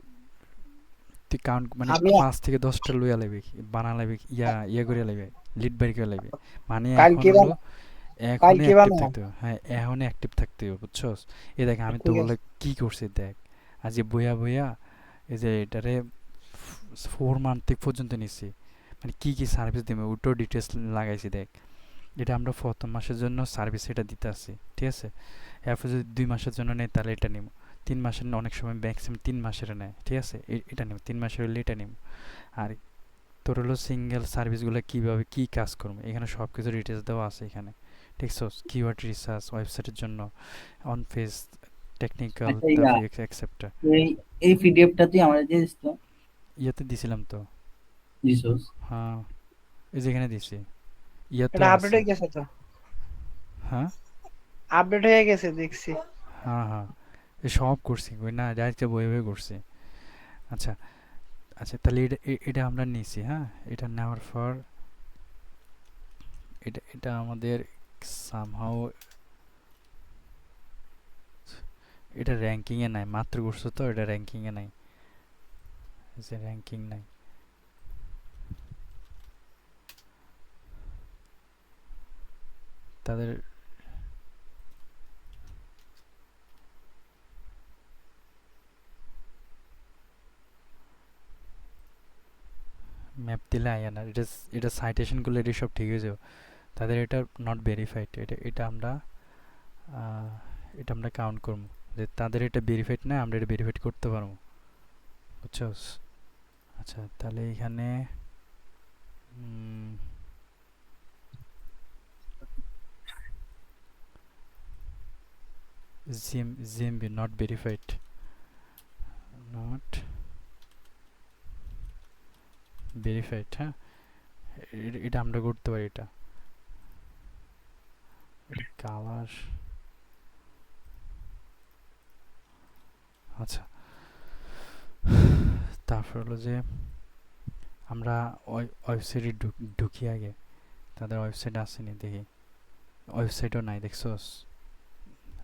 তুই কাউন্ট মানে আমি 5 থেকে 10টা লইয়া লাগবে, বানা লাগবে, ইয়া করে লাগবে, লিড বাড়ি করে লাগবে। মানে এখন কালকে হলো এখনই কালকে অ্যাক্টিভ বানাও। থাকতে হবে, হ্যাঁ এখনই অ্যাক্টিভ থাকতে হবে, বুঝছস? দেখ আমি তো ঠিক বলে আছে। কি করছি দেখ, আজ যে বইয়া বইয়া এই যে এটারে 4 মান্থ থেকে পর্যন্ত নিচ্ছি, মানে কি কি সার্ভিস দেবে ওটাও ডিটেলস লাগাইছি দেখ। এটা আমরা প্রথম মাসের জন্য সার্ভিস এটা দিতে আসি, ঠিক আছে? এরপর যদি 2 মাসের জন্য নেই তাহলে এটা নিব, 3 মাসের অনেক সময় ম্যাক্সিমাম 3 মাসের নেয়, ঠিক আছে? এটা নিব 3 মাসের হলে এটা নিব। আর তোর হলো সিঙ্গেল সার্ভিসগুলো কীভাবে কী কাজ করবো, এখানে সব কিছু ডিটেলস দেওয়া আছে এখানে, ঠিক আছে? কিওয়ার্ড রিসার্চ ওয়েবসাইটের জন্য, অন পেজ, টেকনিক্যাল, আচ্ছা তারপর এক্সেপ্টার। এই এই পিডিএফটা তুই আমার দিয়ে দিস তো। ইয়াতে দিছিলাম তো। দিছস? হ্যাঁ, এই যেখানে দিছি, ইয়াতেও এটা আপডেট আছে। হয়ে গেছে তো, হ্যাঁ আপডেট হয়ে গেছে দেখছি। হ্যাঁ হ্যাঁ, এ সব করছি ওই না, ডাইরেক্ট বই বই করছি। আচ্ছা আচ্ছা, তাহলে এটা আমরা নিছি, হ্যাঁ এটা নেওয়ার পর এটা এটা আমাদের সামহাও এটা র্যাঙ্কিংয়ে নাই, মাত্র করছো তো, এটা র্যাঙ্কিংয়ে নাই, যে র্যাঙ্কিং নাই। তাদের ম্যাপ দিলে আয় না, এটা সাইটেশনগুলো এটা সব ঠিক হয়ে যাবে। তাদের এটা নট ভেরিফাইড, এটা এটা আমরা আহ, এটা আমরা কাউন্ট করবো, যে তাদের এটা ভেরিফাইড না, আমরা এটা ভেরিফাইড করতে পারবো, বুঝছস? আচ্ছা তাহলে এখানে GMB not verified, not verified, হ্যাঁ এটা আমরা করতে পারি, এটা কালার। আচ্ছা, তারপর হলো যে আমরা ওয়েবসাইটে ঢুকি আগে, তাদের ওয়েবসাইট আসেনি দেখি, ওয়েবসাইটও নাই, দেখছোস?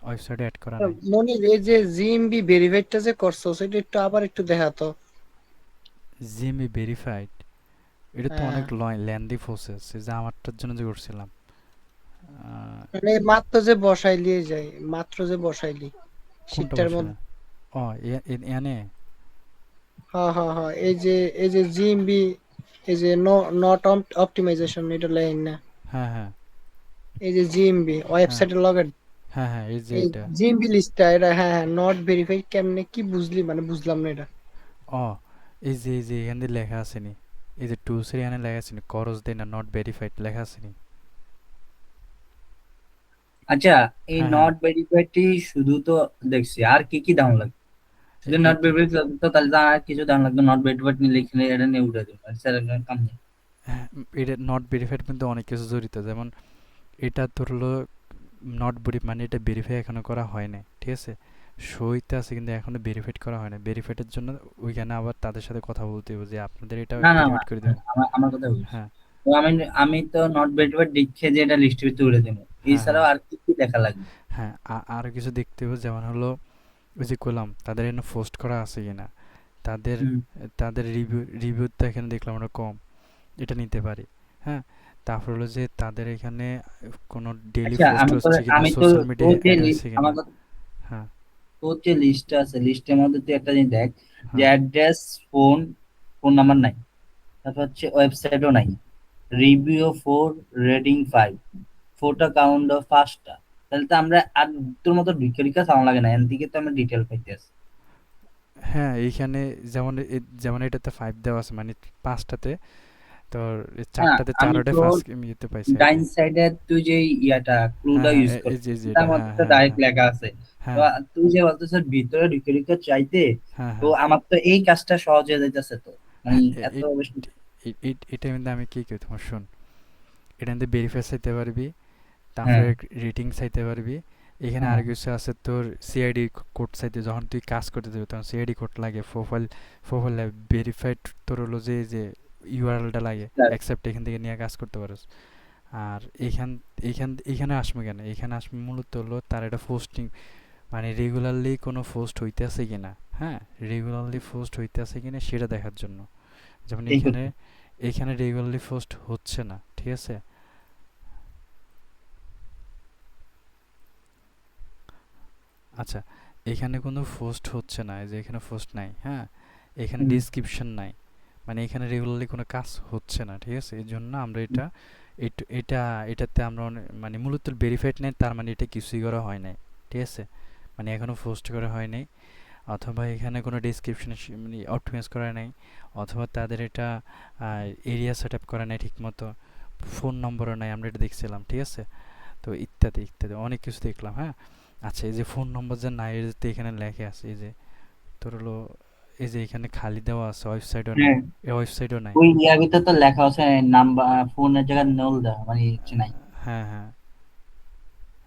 ওয়েবসাইটে অ্যাড করা নাই। মনির এই যে জিএমবি ভেরিফাইডটা যে করছো সেটা একটু আবার একটু দেখাতো। জিএমবি ভেরিফাইড, এটা তো হ্যাঁ, অনেক লেন্দি প্রসেস, যে আমারটার জন্য যে করছিলাম। মানে মাত্র যে বসাইলি যায়, মাত্র যে বসাইলি কোনটা শীটটার বসে? মধ্যে। ও এনে। হ্যাঁ হ্যাঁ হ্যাঁ, এই যে জিএমবি, এই যে নট অপটিমাইজেশন, এটা লাইন না? হ্যাঁ হ্যাঁ এই যে জিএমবি হ্যাঁ ওয়েবসাইটের লগে হ্যাঁ হ্যাঁ, এই যে এই এটা। জিএমবি লিস্টটা, এটা হ্যাঁ হ্যাঁ, নট ভেরিফাইড কেমনে কি বুঝলি, মানে বুঝলাম না এটা। ও, এই যে এখানে দিয়ে লেখা আসেনি, এই যে টুলসের এখানে লেখা আসেনি, করস দেয় না, নট ভেরিফাইড লেখা আসেনি। আচ্ছা এই হ্যাঁ হ্যাঁ, নট ভেরিফাইডটি শুধু তো দেখছি, আর কি কি দাম লাগবে? শুধু নট ভেরিফাইড তো তাহলে তো আর কিছু দাম লাগবে? নট ভেরিফাইড নিয়ে লিখলে এটা নিয়ে উঠে দেবো স্যার, কাম নেই। হ্যাঁ, এটা নট ভেরিফাইড কিন্তু অনেক কিছু জড়িত, যেমন এটা ধরলো নট মানে এটা ভেরিফাই এখনো করা হয় নাই, ঠিক আছে? সইতে আছে কিন্তু এখনো ভেরিফাইড করা হয় না, ভেরিফাইডের জন্য ওইখানে আবার তাদের সাথে কথা বলতে হবে যে আপনাদের এটা না না না, ভেরিফাইড করে দেবো। আমার আমার কথা বলছি। হ্যাঁ তো আমি আমি তো নট ভেরিফাইড লিখে যে এটা লিস্টের ভিতরে উঠে দেবো, হ্যাঁ এছাড়াও হ্যাঁ আর কি কি দেখা লাগবে? হ্যাঁ, আরও কিছু দেখতে হবে, যেমন হলো ওই যে করলাম তাদের এখানে পোস্ট করা আছে কিনা, তাদের হুম। তাদের রিভিউ তো এখানে দেখলাম আমরা কম, এটা নিতে পারি। হ্যাঁ, তারপর হলো যে তাদের এখানে কোনো ডেইলি আচ্ছা, পোস্ট হচ্ছে কিনা, আমি তো সোশ্যাল তোর মিডিয়ায় যে অ্যাড হয়েছে কিনা। আমার হ্যাঁ তোর যে লিস্ট আছে, লিস্টের মধ্যে তুই একটা জিনিস দেখ, যে হ্যাঁ অ্যাড্রেস, ফোন, ফোন নাম্বার নাই, তারপর হচ্ছে ওয়েবসাইটও নাই, রিভিউ 4, রেটিং 5, ফোটো কাউন্ট 5টা। তাহলে তো আমরা আর তোর মতো ঢুকে চালানো লাগে না, এর দিকে তো আমরা ডিটেল পাইতেছি। হ্যাঁ, এইখানে যেমন যেমন এটাতে 5 দেওয়া আছে, মানে 5টাতে তোর হ্যাঁ, চারটাতে আমি 4ওটায় তোর ফার্স্ট ইতে পাইছি আর ডাইন কি। সাইডে তুই যে ইয়াটা হ্যাঁ ক্লুটা হ্যাঁ ইউজ এই করছিস, যে তার হ্যাঁ মধ্যে তো হ্যাঁ ডাইরেক্ট হ্যাঁ লেখা আছে। তো হ্যাঁ তুই যে বলতেছিস ভিতরে ঢুকে চাইতে, হ্যাঁ তো হ্যাঁ আমার তো এই কাজটা সহজ হয়ে যাইতেছে তো, মানে হ্যাঁ এত বেশি। এটা কিন্তু আমি কি করি তোমার শোন, এটা কিন্তু ভেরিফাই চাইতে পারবি, হ্যাঁ, তারপরে রেটিং চাইতে পারবি। এখানে আর হ্যাঁ, কিছু আছে তোর সিআইডি কোড চাইতে, যখন তুই কাজ করতে যাবি তখন সিআইডি কোড লাগে, প্রোফাইল ভেরিফাইড তোর হলো যে ইউআরএলটা লাগে, স্যার। অ্যাকসেপ্ট এখান থেকে নিয়ে কাজ করতে পারস। আর এখানে আসবে কেন, এখানে আসবে মূলত হলো তার একটা পোস্টিং, মানে রেগুলারলি কোনো পোস্ট হইতে আছে কিনা। হ্যাঁ, রেগুলারলি পোস্ট হইতে আছে কিনা সেটা দেখার জন্য। যেমন ঠিক এখানে আছে। এখানে রেগুলারলি পোস্ট হচ্ছে না, ঠিক আছে। আচ্ছা, এখানে কোনো পোস্ট হচ্ছে না, এই যে এখানে পোস্ট নাই। হ্যাঁ, এখানে হুম, ডিসক্রিপশন নাই, মানে এখানে রেগুলারলি কোনো কাজ হচ্ছে না, ঠিক আছে। এই জন্য আমরা এটা এটা এটাতে আমরা মানে মূলত ভেরিফাইড নেই, তার মানে এটা কিছুই করা হয় নাই, ঠিক আছে। মানে এখনো পোস্ট করা হয় নাই, অথবা এখানে কোনো ডেসক্রিপশন মানে অপটিমাইজ করা নাই, অথবা তাদের এটা এরিয়া সেট আপ করা নাই ঠিক মতো, ফোন নম্বরও নাই, আমরা এটা দেখছিলাম, ঠিক আছে। তো ইত্যাদি ইত্যাদি অনেক কিছু দেখলাম। হ্যাঁ, আচ্ছা, এই যে ফোন নম্বর যে নাই, এই যে এখানে লেখা আছে, এই যে তোর হলো এই যে এখানে খালি দেওয়া আছে, ওয়েবসাইটও নাই, হ্যাঁ, এই ওয়েবসাইটও নাই। ওই ইয়ার ভিতরে তো লেখা আছে নাম্বার, ফোনের জায়গায় নল দেওয়া, মানে হচ্ছে নাই। হ্যাঁ হ্যাঁ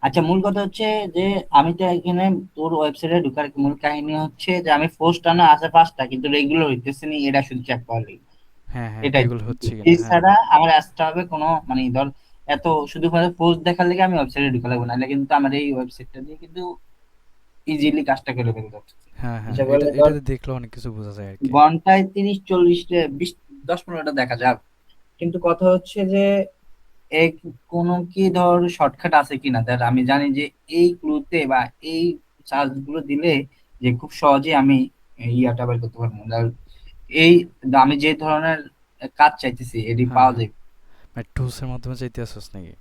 আচ্ছা, মূল কথা হচ্ছে যে আমি তো এখানে তোর ওয়েবসাইটে ঢুকার মূল কাহিনী হচ্ছে যে আমি পোস্ট আনা আছে 5টা, কিন্তু রেগুলার হইতেছে না, এটা শুধু চেক করা লাগে। হ্যাঁ হ্যাঁ এটাই। রেগুলার হচ্ছে কিনা, হ্যাঁ। এছাড়া আমার আসতে হবে কোনো, মানে ধর এত শুধুমাত্র পোস্ট দেখার লেগে আমি ওয়েবসাইটে ঢুকা লাগবে না, নাহলে কিন্তু আমার এই ওয়েবসাইটটা দিয়ে কিন্তু ইজিলি কাজটা করে ফেলতে হবে। হ্যাঁ হ্যাঁ হিসাব করলে ধর এটাতে দেখলে অনেক কিছু বোঝা যায় আর কি। ঘন্টায় 30, 40, 20, 10, 15টা দেখা যাক, কিন্তু কথা হচ্ছে যে এই কোনো কি ধর শর্টকাট আছে কিনা, তার আমি জানি যে এই ক্লুতে বা এই সার্চ গুলো দিলে যে খুব সহজে আমি ইয়াটা বের করতে পারবো, ধর এই আমি যে ধরনের কাজ চাইতেছি এটি হ্যাঁ পাওয়া হ্যাঁ, যায়। মানে টুলসের মাধ্যমে চাইতে আসছিস নাকি?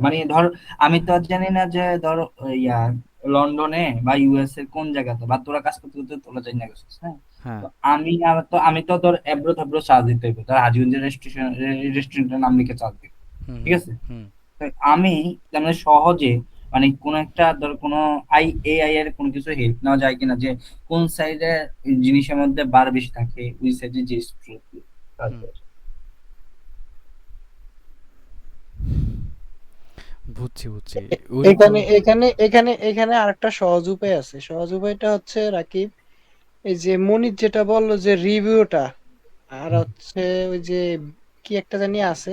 মানে ধর আমি তো আর জানি না যে ধর ইয়া লন্ডনে বা ইউএস এর কোন জায়গাতে, বা তোরা কাজ করতে করতে তোরা জানি না গেছিস, হ্যাঁ। হ্যাঁ তো আমি তো ধর এব্রো থেব্রো চার্জ দিতে হইবে, ধর হাজিগঞ্জের রেস্টুরেন্টের নাম লিখে চার্জ দিই, হুম ঠিক হুম আছে। হুম তো আমি মানে সহজে, মানে কোন একটা ধর কোনো এআই এর কোনো কিছু হেল্প নেওয়া যায় কিনা, যে কোন সাইডে জিনিসের মধ্যে বার বেশি থাকে, ওই সাইডে যে কাজ হুম, করে। বুঝছি বুঝছি। ওইরকম। এখানে এখানে এখানে এখানে আরেকটা সহজ উপায় আছে, সহজ উপায়টা হচ্ছে রাকিব, এই যে মনির যেটা বললো যে রিভিউটা, আর হচ্ছে ওই যে কি একটা জানি আছে,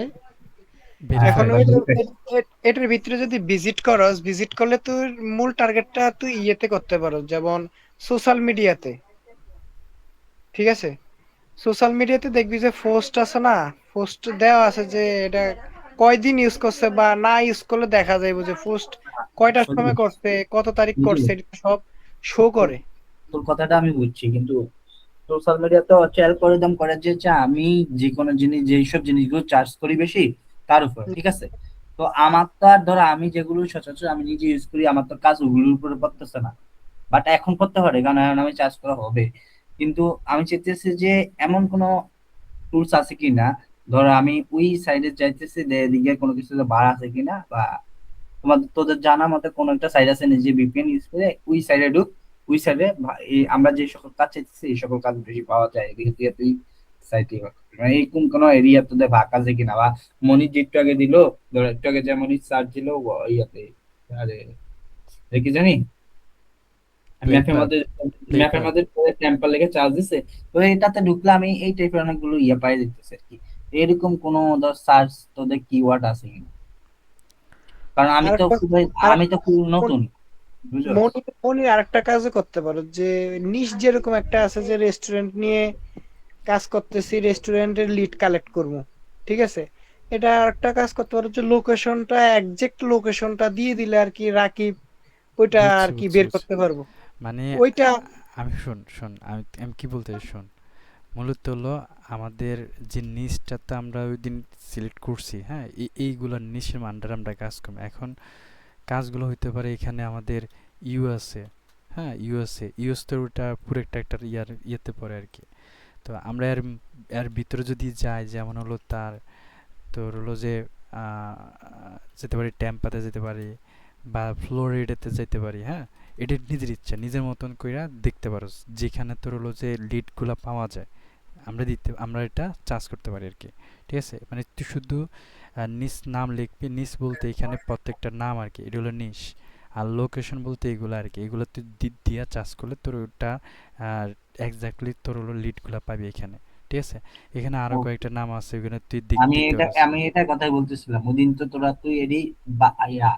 হ্যাঁ, এখন ভেরিফাই। এটার ভিতরে যদি ভিজিট করলে তুই মূল টার্গেটটা তুই ইয়েতে করতে পারো, যেমন সোশ্যাল মিডিয়াতে, ঠিক আছে। সোশ্যাল মিডিয়াতে দেখবি যে পোস্ট আছে না, পোস্ট দেওয়া আছে যে এটা কয়দিন ইউজ করছে, বা না ইউজ করলে দেখা যায় যে পোস্ট কয়টার বন্ধু, সময় করছে, কত তারিখ বন্ধু, করছে, এটা সব শো তোর করে। তোর কথাটা আমি বুঝছি, কিন্তু সোশ্যাল মিডিয়াতে হচ্ছে অ্যালগরিদম করে যে আমি যে কোনো জিনিস, যেই সব জিনিসগুলো চার্জ করি বেশি তার উপর, ঠিক আছে। তো আমার তো আর ধরো আমি যেগুলো সচরাচর আমি নিজে ইউজ করি, আমার তো কাজ ওগুলোর উপরে পড়তেছে না, বাট এখন করতে পারে কারণ এখন আমি চার্জ করা হবে। কিন্তু আমি চাইতেছি যে এমন কোনো টুলস আছে কিনা, ধরো আমি ওই সাইডে চাইতেছি যে এদিকে কোনো কিছু বার আছে কিনা, বা তোদের জানা মতে কোনো একটা সাইড আছে নিজে ভিপিএন ইউজ করে ওই সাইডে ঢুক, ওই সাইডে আমরা যে সকল কাজ চাইতেছি এই সকল কাজ বেশি পাওয়া যায়, এদিকে দিয়ে তুই সাইটে মানে এরকম কোনো এরিয়া তোদের ভাগ আছে কিনা, বা মনির যে একটু আগে দিল, ধর একটু আগে যে মনির সার্চ দিল ইয়াতে, আরে কি জানি ম্যাপের লেপার মধ্যে, ম্যাপের লেপার মধ্যে টেম্পল লেগে চার্জ দিছে, তো এটাতে ঢুকলে আমি এই টাইপের অনেকগুলো ইয়ে পাই দিতেছে আর কি। এরকম কোনো ধর সার্চ তোদের কিওয়ার্ড আছে কিনা, কারণ আরেকটা আমি তো খুব আর নতুন। বুঝছো? মনির আরেকটা কাজও করতে পারো, যে নিশ যেরকম একটা আছে যে রেস্টুরেন্ট নিয়ে কাজ করতেছি, রেস্টুরেন্টের লিড কালেক্ট করবো, ঠিক আছে, এটা আরেকটা কাজ করতে পারো যে লোকেশনটা, একজ্যাক্ট লোকেশনটা দিয়ে দিলে আর কি রাকিব ওইটা বুঝছি আর কি বুঝছি বের বুঝছি। করতে পারবো মানে ওইটা। আমি শোন শোন, আমি আমি কি বলতে চাই শোন, মূলত হলো আমাদের যে নিচটাতে আমরা ওই দিন সিলেক্ট করছি, হ্যাঁ, এইগুলোর নিচের আন্ডারে আমরা কাজ করবো এখন। কাজগুলো হইতে পারে এখানে আমাদের ইউএসএ, হ্যাঁ, ইউএস তো ওটা পুরো একটা ইয়েতে পড়ে আর কি। তো আমরা এর ভিতরে যদি যাই, যেমন হলো তার তোর হলো যে আহ, যেতে পারি টেম্পাতে যেতে পারি বা ফ্লোরিডাতে যেতে পারি, হ্যাঁ। এটা নিজের ইচ্ছা, নিজের মতন কইরা দেখতে পারো, যেখানে তোর হলো যে লিডগুলো পাওয়া যায় আমরা এটা চার্জ করতে পারি আর কি। ঠিক আছে, মানে তুই শুধু নিস নাম লিখবি, নিস বলতে এখানে প্রত্যেকটা নাম আর কি, এটা হলো নিস। আর লোকেশন বলতে এগুলো আর কি, এগুলো তুই দিয়া চার্জ করলে তোর ওটা এক্স্যাক্টলি তোর হলো লিডগুলো পাবি এখানে। ঠিক আছে, এখানে আরো কয়েকটা নাম আছে, ওখানে তুই দেখতে পারস। আমি এটা কথাই বলতেছিলাম ওদিন, তো তোরা তুই এডি বা ইয়া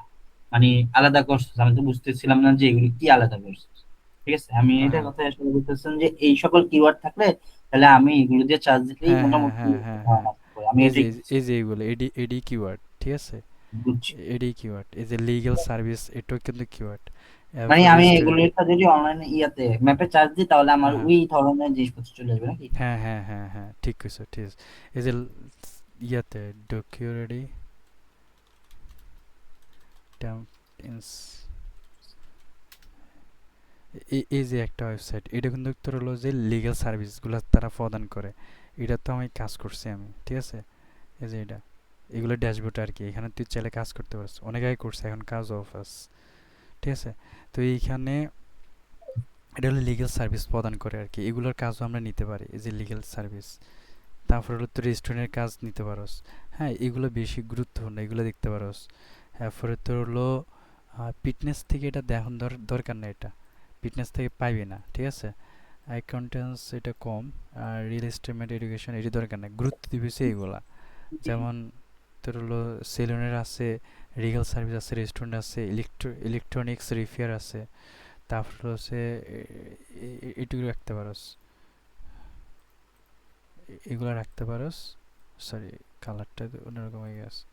মানে আলাদা করছিস, আমি তো বুঝতেছিলাম না যে এগুলি কি আলাদা করছিস। ঠিক আছে, আমি হ্যাঁ এটা হ্যাঁ কথা আসলে বলতেছিলাম যে এই সকল কিওয়ার্ড থাকলে তাহলে আমি এগুলো দিয়ে চার্জ দিলেই হ্যাঁ হ্যাঁ মোটামুটি হ্যাঁ হ্যাঁ হ্যাঁ, কাজ করে। আমি এই যে এটাই এই যে এইগুলো এডি এডি কিওয়ার্ড, ঠিক আছে। বুঝছি। এডি কিওয়ার্ড, এই যে লিগ্যাল সার্ভিস, এটাও কিন্তু কিওয়ার্ড। মানে এরপর আমি রেস্টুরেন্ট। এগুলোটা যদি অনলাইনে ইয়াতে ম্যাপে চার্জ দিই তাহলে আমার হ্যাঁ ওই ধরনের জিনিসপত্র চলে আসবে নাকি? হ্যাঁ হ্যাঁ হ্যাঁ হ্যাঁ, ঠিক আছে ঠিক আছে। এই যে ইয়াতে ডকিউরেডি টেম্পটেন্স, এই যে একটা ওয়েবসাইট, এটা কিন্তু তোর হলো যে লিগ্যাল সার্ভিসগুলো তারা প্রদান করে, এটা তো আমি কাজ করছি আমি, ঠিক আছে। এই যে এটা, এগুলো ড্যাশবোর্ড আর কি, এখানে তুই চাইলে কাজ করতে পারছিস, অনেক আগে করছে, এখন কাজ অফ আছে, ঠিক আছে। তো এইখানে এটা হলো লিগ্যাল সার্ভিস প্রদান করে আর কি, এগুলোর কাজও আমরা নিতে পারি, এই যে লিগ্যাল সার্ভিস। তারপর হলো তোর রেস্টুরেন্টের কাজ নিতে পারোস, হ্যাঁ, এগুলো বেশি গুরুত্বপূর্ণ, এগুলো দেখতে পারোস। তারপরে তোর হলো ফিটনেস থেকে এটা দেখার দরকার নেই, এটা ফিটনেস থেকে পাইবি না, ঠিক আছে। অ্যাকাউন্টেন্স এটা কম, আর রিয়েল এস্টেট এডুকেশন এটি দরকার নেই, গুরুত্ব দিবি এইগুলা। যেমন তোর হলো সেলুনের আছে, রিগাল সার্ভিস আছে, রেস্টুরেন্ট আছে, ইলেকট্রনিক্স রিপেয়ার আছে, তারপর হচ্ছে এটুকু রাখতে পারোস, এগুলো রাখতে পারোস। সরি, কালারটা অন্যরকম হয়ে গেছে।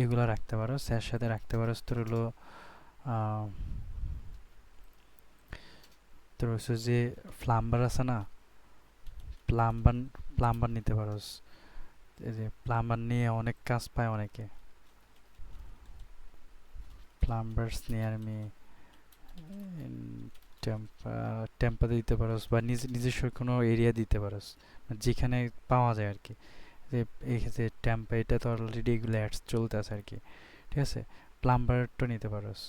এগুলো রাখতে পারোস, এর সাথে রাখতে পারোস তোর হলো আহ, তোর হচ্ছে যে প্লাম্বার আছে না, প্লাম্বার প্লাম্বার নিতে পারোস। এই যে প্লাম্বার নিয়ে অনেক কাজ পায় অনেকে, প্লাম্বার্স নিয়ার মি, টেম্পাতে দিতে পারোস বা নিজস্ব কোনো এরিয়া দিতে পারোস, মানে যেখানে পাওয়া যায় আর কি। যে এই যে টেম্পা, এটা তো অলরেডি এগুলো অ্যাডস চলতে আছে আর কি, ঠিক আছে। প্লাম্বারটা নিতে পারোস।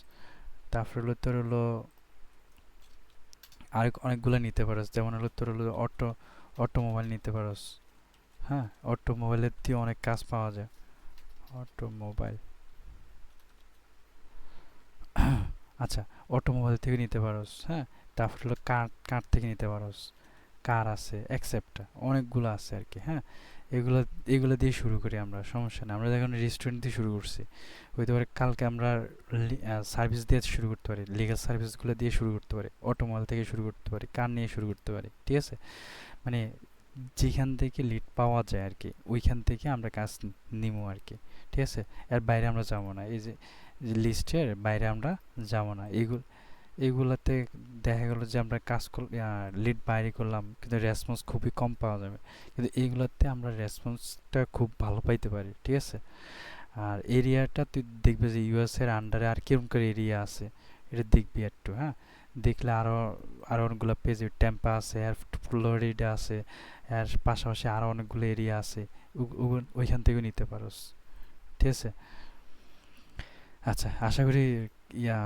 তারপর হলো তোর হলো আরেক অনেকগুলো নিতে পারোস, যেমন হলো তোর হলো অটোমোবাইল নিতে পারোস, হ্যাঁ, অটোমোবাইলের দিয়ে অনেক কাজ পাওয়া যায়, অটোমোবাইল। আচ্ছা, অটোমোবাইল থেকে নিতে পারোস, হ্যাঁ। তারপর হলো কার কার থেকে নিতে পারোস, কার আছে, অ্যাকসেপ্টা, অনেকগুলো আছে আর কি, হ্যাঁ। এগুলো এগুলো দিয়ে শুরু করি আমরা, সমস্যা নেই, আমরা যখন রেস্টুরেন্ট দিয়ে শুরু করছি, হইতে পারে কালকে আমরা সার্ভিস দিয়ে শুরু করতে পারি, লিগাল সার্ভিসগুলো দিয়ে শুরু করতে পারি, অটোমোবাইল থেকে শুরু করতে পারি, কার নিয়ে শুরু করতে পারি, ঠিক আছে। মানে যেখান থেকে লিড পাওয়া যায় আর কি, ওইখান থেকে আমরা কাজ নিবো আর কি, ঠিক আছে। এর বাইরে আমরা যাবো না, এই যে লিস্টের বাইরে আমরা যাবো না। এগুলাতে দেখা গেল যে আমরা কাজ লিড বাইরে করলাম কিন্তু রেসপন্স খুবই কম পাওয়া যাবে, কিন্তু এইগুলোতে আমরা রেসপন্সটা খুব ভালো পাইতে পারি, ঠিক আছে। আর এরিয়াটা তুই দেখবি যে ইউএস এর আন্ডারে আর কিরকম করে এরিয়া আছে, এটা দেখবি একটু, হ্যাঁ। দেখলে আরও আরও অনেকগুলো পেজ, টেম্পা আছে, আর ফ্লোরিডা আছে, এর পাশাপাশি আরও অনেকগুলো এরিয়া আছে, ওইখান থেকেও নিতে পারোস, ঠিক আছে। আচ্ছা, আশা করি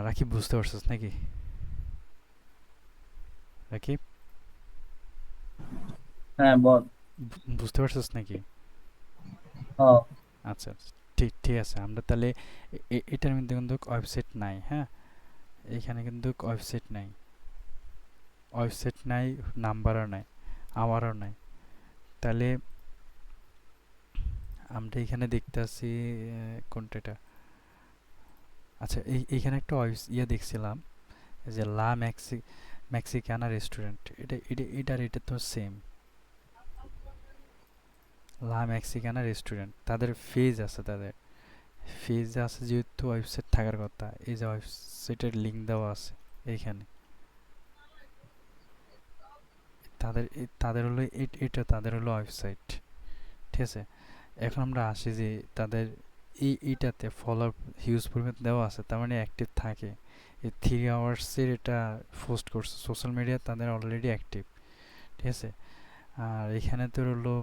রাকিব বুঝতে পারছিস নাকি, রাকিব? হ্যাঁ বল। বুঝতে পারছিস নাকি? ও, আচ্ছা আচ্ছা, ঠিক ঠিক আছে, আমরা তাহলে এটার মধ্যে কিন্তু ওয়েবসাইট নাই, হ্যাঁ, এখানে কিন্তু ওয়েবসাইট নাই, নাম্বারও নাই, আমারও নাই। তাহলে আমরা এখানে দেখতে আছি কোনটা এটা, আচ্ছা, এইখানে একটা ইয়ে দেখছিলাম যে মেক্সিকানা রেস্টুরেন্ট, এটা তো সেম। লা মেক্সিকানা রেস্টুরেন্ট, তাদের ফেজ আছে, তাদের ফেজ আছে যেহেতু ওয়েবসাইট থাকার কথা। এই যে ওয়েবসাইটের লিঙ্ক দেওয়া আছে এইখানে। তাদের হলো এটা তাদের হলো ওয়েবসাইট, ঠিক আছে। এখন আমরা আসি যে তাদের এইটাতে ফলো হিউজ পরিমাণ দেওয়া আছে, তার মানে অ্যাক্টিভ থাকে। এই 3 আওয়ার্সের এটা পোস্ট করছে সোশ্যাল মিডিয়া, তাদের অলরেডি অ্যাক্টিভ, ঠিক আছে। আর এখানে তো হলো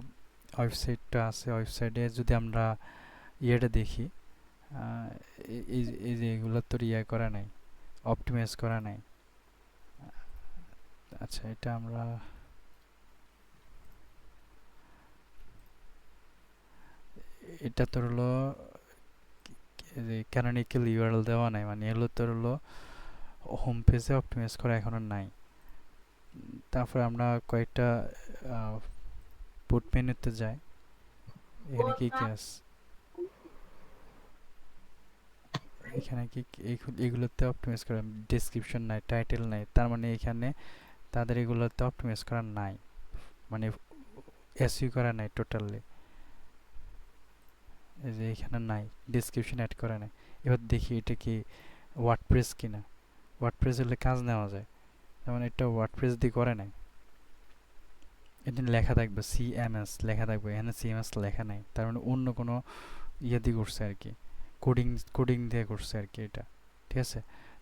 ওয়েবসাইটটা আছে, ওয়েবসাইটে যদি আমরা ইয়েটা দেখি, এই যে এগুলো তো ইয়ে করা নাই, অপটিমাইজ করা নাই। আচ্ছা, এটা আমরা এটা তো হলো ক্যানোনিক্যাল ইউআরএল দেওয়া নাই, মানে এগুলো তো হলো হোম পেজে অপটিমাইজ করা এখনো নাই। তারপরে আমরা কয়েকটা পুট মেনুতে যাই, এখানে কি কি আছে, এখানে কি এগুলোতে অপটিমাইজ করা, ডেসক্রিপশন নাই, টাইটেল নাই, তার মানে এখানে তাদের এগুলোতে অপটিমাইজ করা নাই, মানে এসইউ করা নাই টোটালি। এই যে এখানে নাই, ডেসক্রিপশন অ্যাড করা নাই। এবার দেখি এটা কি ওয়ার্ডপ্রেস কিনা। ওয়ার্ডপ্রেস হলে কাজ নেওয়া যায়, যেমন এটা ওয়ার্ডপ্রেস দিয়ে করে নাই। এখানে লেখা থাকবে সিএমএস লেখা থাকবে, এখানে সিএমএস লেখা নাই, তার মানে অন্য কোনো ইয়ে দিয়ে করছে আর কি, কোডিং দিয়ে করছে আর কি এটা, ঠিক আছে।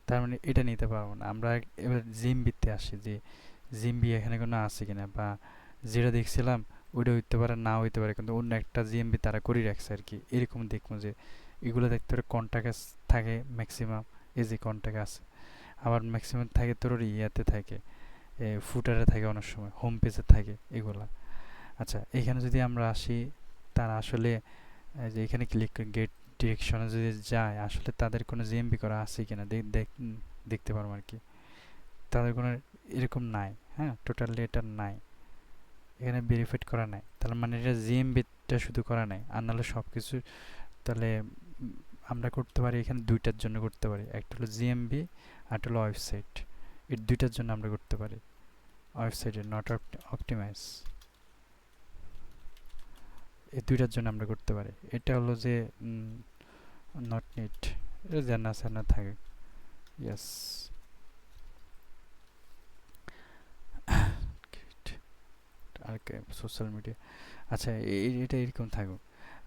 তার মানে এটা নিতে পারবো না আমরা। এবার জিএমবিতে আসি, যে জিএমবি এখানে কোনো আছে কিনা, বা যেটা দেখছিলাম ওইটা হইতে পারে না হইতে পারে, কিন্তু অন্য একটা জিএমবি তারা করে রাখছে আর কি, এরকম দেখবো যে এগুলো দেখতে পারে কন্টাক্ট থাকে ম্যাক্সিমাম, এই যে কন্টাক্ট আছে। আবার ম্যাক্সিমাম থাকে তোর ইয়াতে থাকে, ফুটারে থাকে, অনেক সময় হোম পেজে থাকে এগুলা। আচ্ছা, এখানে যদি আমরা আসি, তারা আসলে যে এখানে ক্লিক করে গেট ডিরেকশনে যদি যায়, আসলে তাদের কোনো জিএমবি করা আছে কিনা দেখতে পারবো আর কি। তাদের কোনো এরকম নাই, হ্যাঁ, টোটালি এটা নাই, এখানে ভেরিফাইড করা নাই, তার মানে এটা জিএমবিটা শুধু করা নাই, আর নাহলে সব কিছু। তাহলে আমরা করতে পারি এখানে দুইটার জন্য করতে পারি, একটা হলো জিএমবি আর একটা হলো ওয়েবসাইট, এই দুইটার জন্য আমরা করতে পারি। ওয়েবসাইটে নট অপটিমাইজ, এই দুইটার জন্য আমরা করতে পারি। এটা হলো যে নট নিট, এটা জানা সানা থাকে, ইয়েস। আর সোশ্যাল মিডিয়া, আচ্ছা এটা এরকম থাকুক।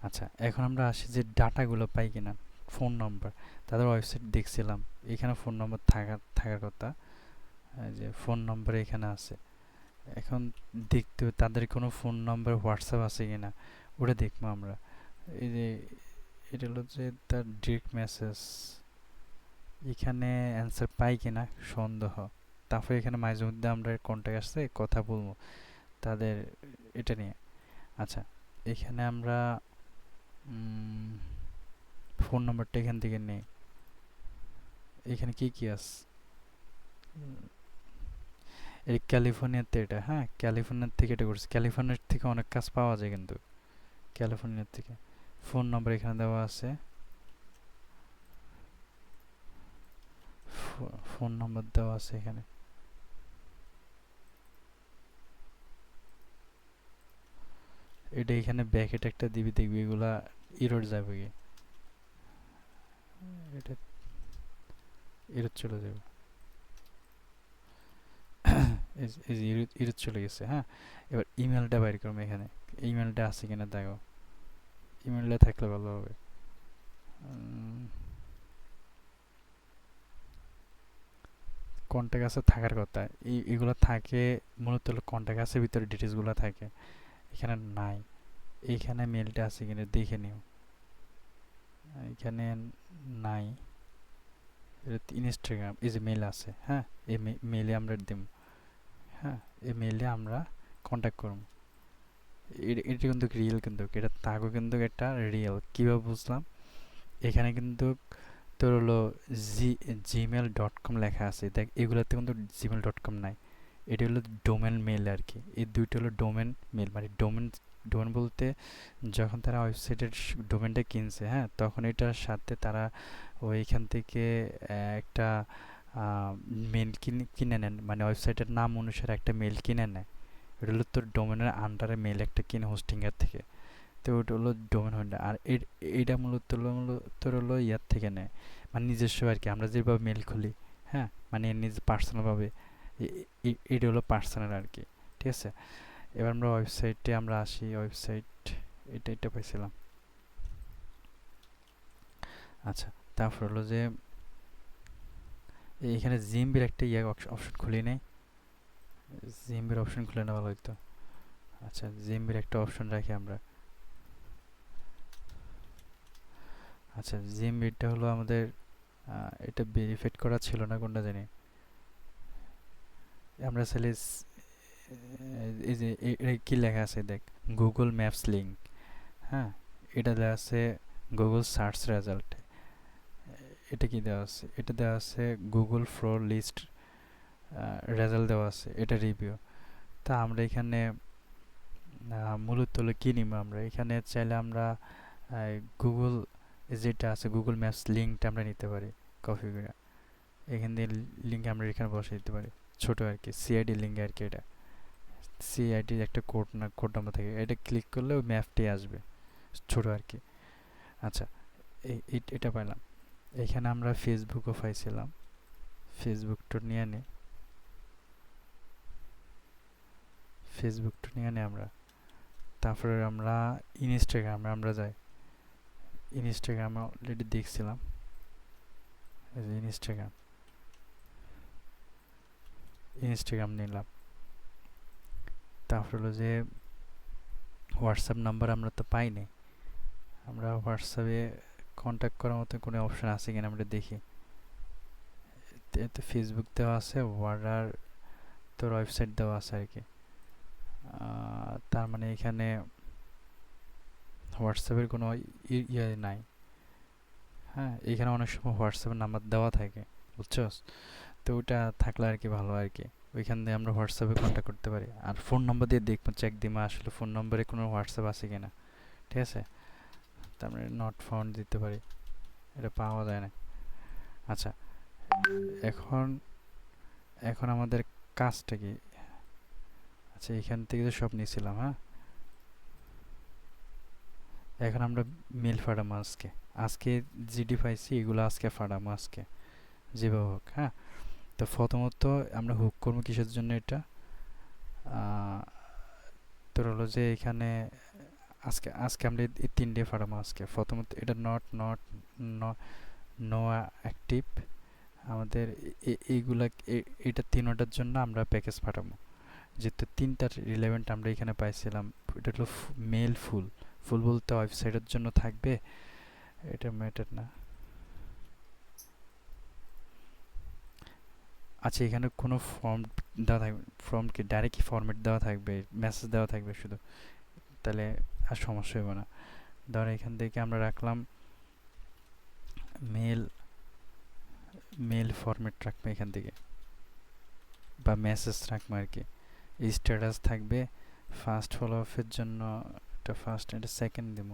আচ্ছা, এখন আমরা আসি যে ডাটাগুলো পাই কিনা, ফোন নম্বর, তাদের ওয়েবসাইট দেখছিলাম, এখানে ফোন নম্বর থাকার কথা, যে ফোন নম্বর এখানে আছে। এখন দেখতে হবে তাদের কোনো ফোন নম্বর হোয়াটসঅ্যাপ আছে কিনা, ওটা দেখবো আমরা। এই যে এটা হলো যে তার ডিরেক্ট মেসেজ, এখানে অ্যান্সার পাই কিনা সন্দেহ। তারপরে এখানে মাঝে মধ্যে আমরা কন্ট্যাক্ট আসছে কথা বলবো তাদের এটা নিয়ে। আচ্ছা, এখানে আমরা ফোন নম্বরটা এখান থেকে নেই, এখানে কি কি আছে, এই ক্যালিফোর্নিয়াতে এটা, হ্যাঁ, ক্যালিফোর্নিয়ার থেকে এটা করছে, ক্যালিফোর্নিয়ার থেকে অনেক কাজ পাওয়া যায় কিন্তু ক্যালিফোর্নিয়ার থেকে। ফোন নম্বর এখানে দেওয়া আছে, ফোন নম্বর দেওয়া আছে এখানে। এটা এখানে ব্যাকেট একটা দিবি, দেখবি এগুলা ইরোড যাবে গিয়ে, এটা ইরোড চলে যাবে, এই যে ইরোড চলে গেছে, হ্যাঁ। এবার ইমেলটা বাইর করবো, এখানে ইমেলটা আছে কিনা দেখো, ইমেলটা থাকলে ভালো হবে। কন্ট্যাক্ট আছে থাকার কথা, এগুলো থাকে মূলত কন্ট্যাক্ট আছে ভিতরে ডিটেলসগুলো থাকে, এখানে নাই। এইখানে মেলটা আছে কিনা দেখে নিও, এখানে নাই। ইনস্টাগ্রাম, এই যে মেল আছে, হ্যাঁ, এই মেলে আমরা দেব, হ্যাঁ, এই মেলে আমরা কন্ট্যাক্ট করব। এটা কিন্তু রিয়েল, কিন্তু এটা তাগো কিন্তু এটা রিয়েল। কীভাবে বুঝলাম, এখানে কিন্তু তোর হলো gmail.com লেখা আছে, দেখ এগুলোতে কিন্তু gmail.com নাই, এটা হলো ডোমেন মেল আর কি। এই দুইটা হলো ডোমেন মেল, মানে ডোমেন ডোমেন বলতে যখন তারা ওয়েবসাইটের ডোমেনটা কিনছে, হ্যাঁ, তখন এটার সাথে তারা ওইখান থেকে একটা মেল কিনে নেন, মানে ওয়েবসাইটের নাম অনুসারে একটা মেল কিনে নেয়। এটা হলো তোর ডোমেনের আন্ডারে মেল একটা কিনে হোস্টিংয়ের থেকে। তো ওটা হলো ডোমেন হোল্ডার। আর এইটা মূলত তোর হলো ইয়ার থেকে নেয়, মানে নিজস্ব আর কি। আমরা যেভাবে মেল খুলি, হ্যাঁ, মানে নিজে পার্সোনালভাবে, এটা হলো পার্সোনাল আর কি। ঠিক আছে, এবার আমরা ওয়েবসাইটে আমরা আসি। ওয়েবসাইট এটা পাইছিলাম। আচ্ছা, তারপর হলো যে এখানে জিএমবির একটা অপশন খুলি নেই। জিএমবির অপশন খুলে নেওয়া ভালো হইতো। আচ্ছা, জিএমবির একটা অপশন রাখি আমরা। আচ্ছা, জিএমবিটা হলো আমাদের এটা ভেরিফাইড করা ছিল না কোনটা জানি। আমরা চাইলে এই যে এটা কি লেখা আছে দেখ, গুগল ম্যাপস লিঙ্ক, হ্যাঁ, এটা দেওয়া আছে গুগল সার্চ রেজাল্ট। এটা কি দেওয়া আছে? এটা দেওয়া আছে গুগল ফ্লোর লিস্ট রেজাল্ট দেওয়া আছে, এটা রিভিউ। তা আমরা এখানে মূলত হলো কী নিব, আমরা এখানে চাইলে আমরা গুগল যেটা আছে গুগল ম্যাপস লিঙ্কটা আমরা নিতে পারি কপি করে। এখান দিয়ে লিঙ্ক আমরা এখানে বসে দিতে পারি, ছোটো আর কি, সিআইডি লিঙ্ক আর কি। এটা সিআইডির একটা কোড নাম্বার থাকে, এটা ক্লিক করলে ওই ম্যাপটি আসবে, ছোটো আর কি। আচ্ছা, এটা পাইলাম। এখানে আমরা ফেসবুকও পাইছিলাম, ফেসবুকটা নিয়ে নিই। ফেসবুকটা নিয়ে নিই আমরা। তারপরে আমরা ইনস্টাগ্রামে আমরা যাই। ইনস্টাগ্রামে অলরেডি দেখছিলাম, এই যে ইনস্টাগ্রাম নিলাম। তারপর হলো যে হোয়াটসঅ্যাপ নাম্বার আমরা তো পাইনি, আমরা হোয়াটসঅ্যাপে কন্ট্যাক্ট করার মতো কোনো অপশন আছে কিনা আমরা দেখি। এতে ফেসবুক দেওয়া আছে, ওয়ার্ডার তোর ওয়েবসাইট দেওয়া আছে আর কি। তার মানে এখানে হোয়াটসঅ্যাপের কোনো ইয়ে নাই। হ্যাঁ, এখানে অনেক সময় হোয়াটসঅ্যাপের নাম্বার দেওয়া থাকে, বুঝছস? তো ওটা থাকলে আর কি ভালো আর কি, ওইখান দিয়ে আমরা হোয়াটসঅ্যাপে কন্ট্যাক্ট করতে পারি। আর ফোন নম্বর দিয়ে দেখবো, চেক দিমা আসলে ফোন নম্বরে কোনো হোয়াটসঅ্যাপ আছে কিনা। ঠিক আছে, তারপরে নট ফাউন্ড দিতে পারি, এটা পাওয়া যায় না। আচ্ছা, এখন এখন আমাদের কাজটা কি? আচ্ছা, এখান থেকে তো সব নিয়েছিলাম, হ্যাঁ। এখন আমরা মেল ফাটামো আজকে। আজকে জিডি পাইছি, এগুলো আজকে ফাটামো আজকে যেভাবে হোক, হ্যাঁ। তো প্রথমত আমরা হুক করবো কিসের জন্য? এটা তোর হলো যে এখানে আজকে আজকে আমরা এই তিনটে ফাটামো আজকে। প্রথমত এটা নট নো অ্যাক্টিভ, আমাদের এইগুলা এটা তিনটার জন্য আমরা প্যাকেজ ফাটাবো। যেহেতু তিনটার রিলেভেন্ট আমরা এখানে পাইছিলাম। এটা হলো মেল ফুল বলতে ওয়েবসাইটের জন্য থাকবে, এটা ম্যাটার না। আচ্ছা, এখানে কোনো ফর্ম দেওয়া থাকবে? ফর্ম কি ডাইরেক্ট ফরম্যাট দেওয়া থাকবে, মেসেজ দেওয়া থাকবে শুধু, তাহলে আর সমস্যা হবে না। ধর এখান থেকে আমরা রাখলাম মেল ফরম্যাট রাখবো এখান থেকে, বা মেসেজ রাখবো আর কি। স্ট্যাটাস থাকবে ফার্স্ট ফলো আপের জন্য, এটা ফার্স্ট, এটা সেকেন্ড দিব,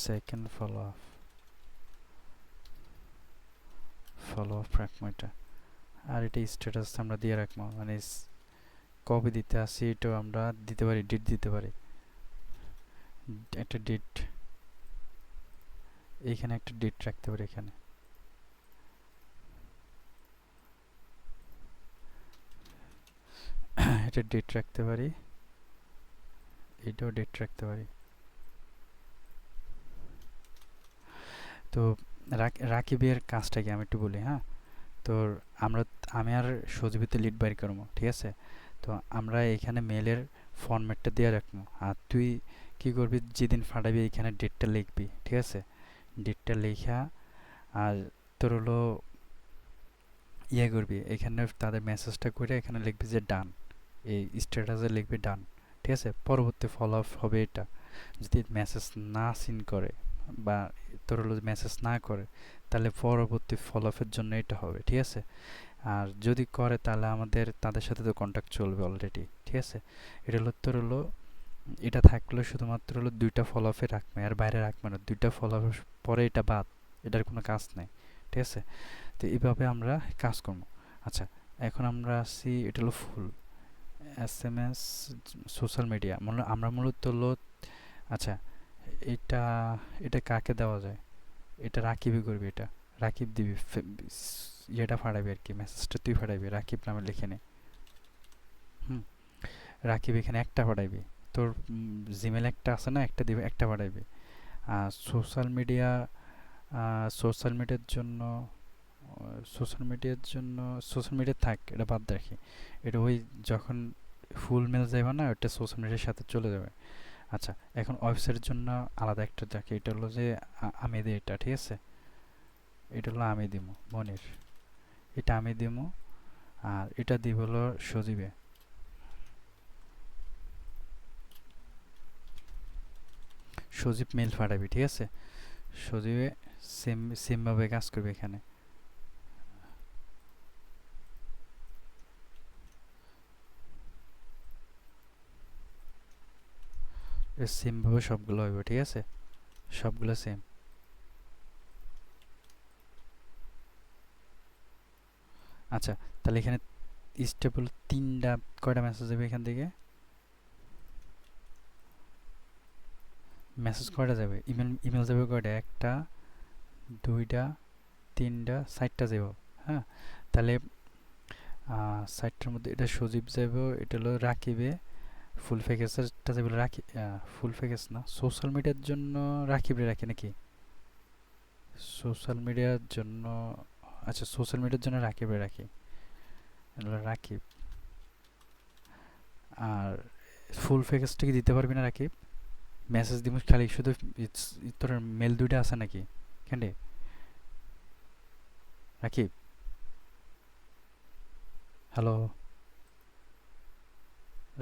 সেকেন্ড ফলো আপ রাখবো এটা। আর এটা স্ট্যাটাস আমরা দিয়ে রাখবো, মানে কবে দিতে আসি এটাও আমরা দিতে পারি, ডেট দিতে পারি, একটা ডেট, এইখানে একটা ডেট রাখতে পারি। এখানে এটা ডেট রাখতে পারি, এটাও ডেট রাখতে পারি। তো রাকিবের কাজটা কি আমি একটু বলি, হ্যাঁ। তো আমি আর সজীবিতে লিড বাইর করবো, ঠিক আছে। তো আমরা এখানে মেলের ফরম্যাটটা দিয়ে রাখবো, আর তুই কি করবি, যেদিন ফাটাবি এখানে ডেটটা লিখবি, ঠিক আছে। ডেটটা লেখা, আর তোর হলো ইয়ে করবি, এখানে তাদের মেসেজটা করে এখানে লিখবি যে ডান, এই স্ট্যাটাসে লিখবি ডান, ঠিক আছে। পরবর্তী ফলো আপ হবে এটা, যদি মেসেজ না সিন করে বা তোর হলো মেসেজ না করে, তাহলে পরবর্তী ফলো আপের জন্য এটা হবে, ঠিক আছে। আর যদি করে তাহলে আমাদের তাদের সাথে তো কন্ট্যাক্ট চলবে অলরেডি, ঠিক আছে? এটা হলো তোর হলো এটা থাকলো শুধুমাত্র হলো 2টা ফলো আপে রাখবে, আর বাইরে রাখবে না। 2টা ফলো আপের পরে এটা বাদ, এটার কোনো কাজ নেই, ঠিক আছে? তো এইভাবে আমরা কাজ করব। আচ্ছা, এখন আমরা আসি, এটা হলো ফুল এসএমএস সোশ্যাল মিডিয়া আমরা মূলত হলো, আচ্ছা এটা এটা কাকে দেওয়া যায়? এটা রাকিবই করবি, এটা রাকিব দিবি, ইয়েটা ফাটাবি আর কি, মেসেজটা তুই ফাটাবি, রাকিব নামে লিখে নে। হুম, রাকিব এখানে একটা ফাটাইবি, তোর জিমেল একটা আছে না, একটা দিবি, একটা ফাটাইবি। আর সোশ্যাল মিডিয়ার জন্য সোশ্যাল মিডিয়া থাক, এটা বাদ রাখি। এটা ওই যখন ফুল মেল যাবে না, ওটা সোশ্যাল মিডিয়ার সাথে চলে যাবে। আচ্ছা, এখন ওয়েবসাইটের জন্য আলাদা একটা দেখি, এটা হলো যে আমি দিই এটা, ঠিক আছে? এটা হলো আমি দিব মনির, এটা আমি দিব। আর এটা দিব হলো সজীবে, সজীব মেল ফাটাবি, ঠিক আছে? সজীবে সেমভাবে কাজ করবে এখানে। সেমভাবে সবগুলো হইব, ঠিক আছে? সবগুলো সেম। আচ্ছা, তাহলে এখানে স্টেপ হলো 3টা, কয়টা মেসেজ যাবে এখান থেকে? মেসেজ কয়টা যাবে? ইমেল যাবে কয়টা? 1টা, 2টা, 3টা, 4টা যাব। হ্যাঁ, তাহলে 4টার মধ্যে এটা সজীব যাব, এটা হলো রাকিবে, ফুল প্যাকেজটা যাবে রাখি, ফুল প্যাকেজ না, সোশ্যাল মিডিয়ার জন্য রাকিবে রাখি নাকি? সোশ্যাল মিডিয়ার জন্য, আচ্ছা সোশ্যাল মিডিয়ার জন্য রাকিবে রাখি, এটা হলো রাকিব। আর ফুল প্যাকেজটা কি দিতে পারবি না রাকিব? মেসেজ দিব খালি শুধু, তোর মেল 2টা আছে নাকি কেন রাকিব? হ্যালো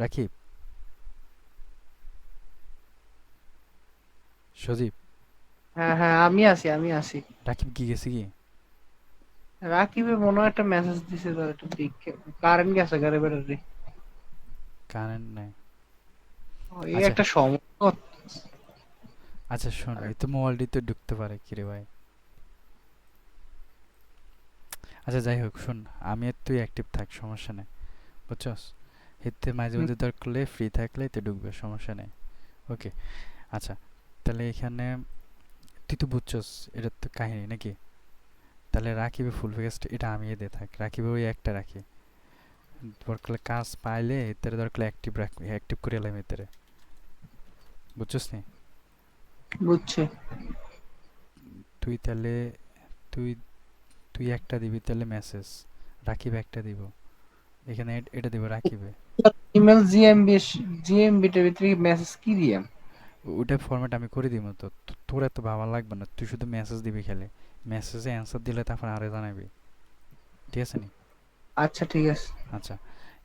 রাকিব, সজীব, হ্যাঁ হ্যাঁ, আমি আছি। রাকিব কি গেছে কি? রাকিবে মনে হয় একটা মেসেজ দিছে, তার একটা দিক কারেন্ট গেছে গাড়ি ব্যাটারি। কারেন্ট নাই। এই আচ্ছা একটা সমস্যা। আচ্ছা, শোন, এই তো মোবাইলটি তো ঢুকতে পারে কি রে ভাই। আচ্ছা যাই হোক, শোন, আমি আর তুই অ্যাক্টিভ থাক, সমস্যা নেই, বুঝছস? এতে মাঝে হুম, মধ্যে দরকার করলে ফ্রি থাকলে এতে ঢুকবে, সমস্যা নেই। ওকে, আচ্ছা, তাহলে এখানে তুই তো বুঝছস এটা তো কাহিনী নাকি? তাহলে রাকিবে ফুল প্যাকেজটা এটা আমি দিয়ে থাক, রাকিবে ওই একটা রাখি, দরকার কাজ পাইলে এতে দরকার অ্যাক্টিভ রাখবি, অ্যাক্টিভ করে এলাম এতে, বুঝছস নি? বুঝছি। তুই তাহলে তুই তুই একটা দিবি তাহলে মেসেজ, রাকিব একটা দিব, এখানে এটা দিব রাকিবে। ইমেল জিএমবিটার ভিতরে মেসেজ কি দিয়াম? ওইটা ফরম্যাট আমি করে দিব, তো তোর এত ভাবা লাগবে না, তুই শুধু মেসেজ দিবি খালি, মেসেজে অ্যান্সার দিলে তারপর আরে জানাবি, ঠিক আছে নি? আচ্ছা ঠিক আছে। আচ্ছা,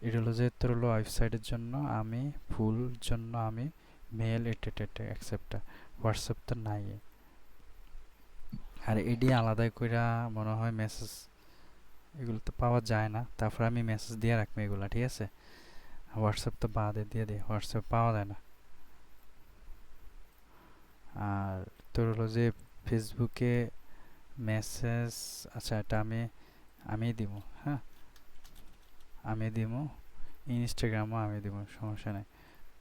এটা হলো যে তোর হলো ওয়েবসাইটের জন্য আমি, ফুল জন্য আমি, মেল এটা অ্যাকসেপ্টটা, হোয়াটসঅ্যাপ তো নাই। আর এডি আলাদা কইরা মনে হয় মেসেজ, এগুলো তো পাওয়া যায় না, তারপর আমি মেসেজ দিয়ে রাখবো এগুলা, ঠিক আছে? হোয়াটসঅ্যাপ তো বাদে দিয়ে দিই, হোয়াটসঅ্যাপ পাওয়া যায় না। আর তোর হলো যে ফেসবুকে মেসেজ, আচ্ছা এটা আমি আমি দিব, হ্যাঁ আমি দিব, ইনস্টাগ্রামও আমি দিব, সমস্যা নেই।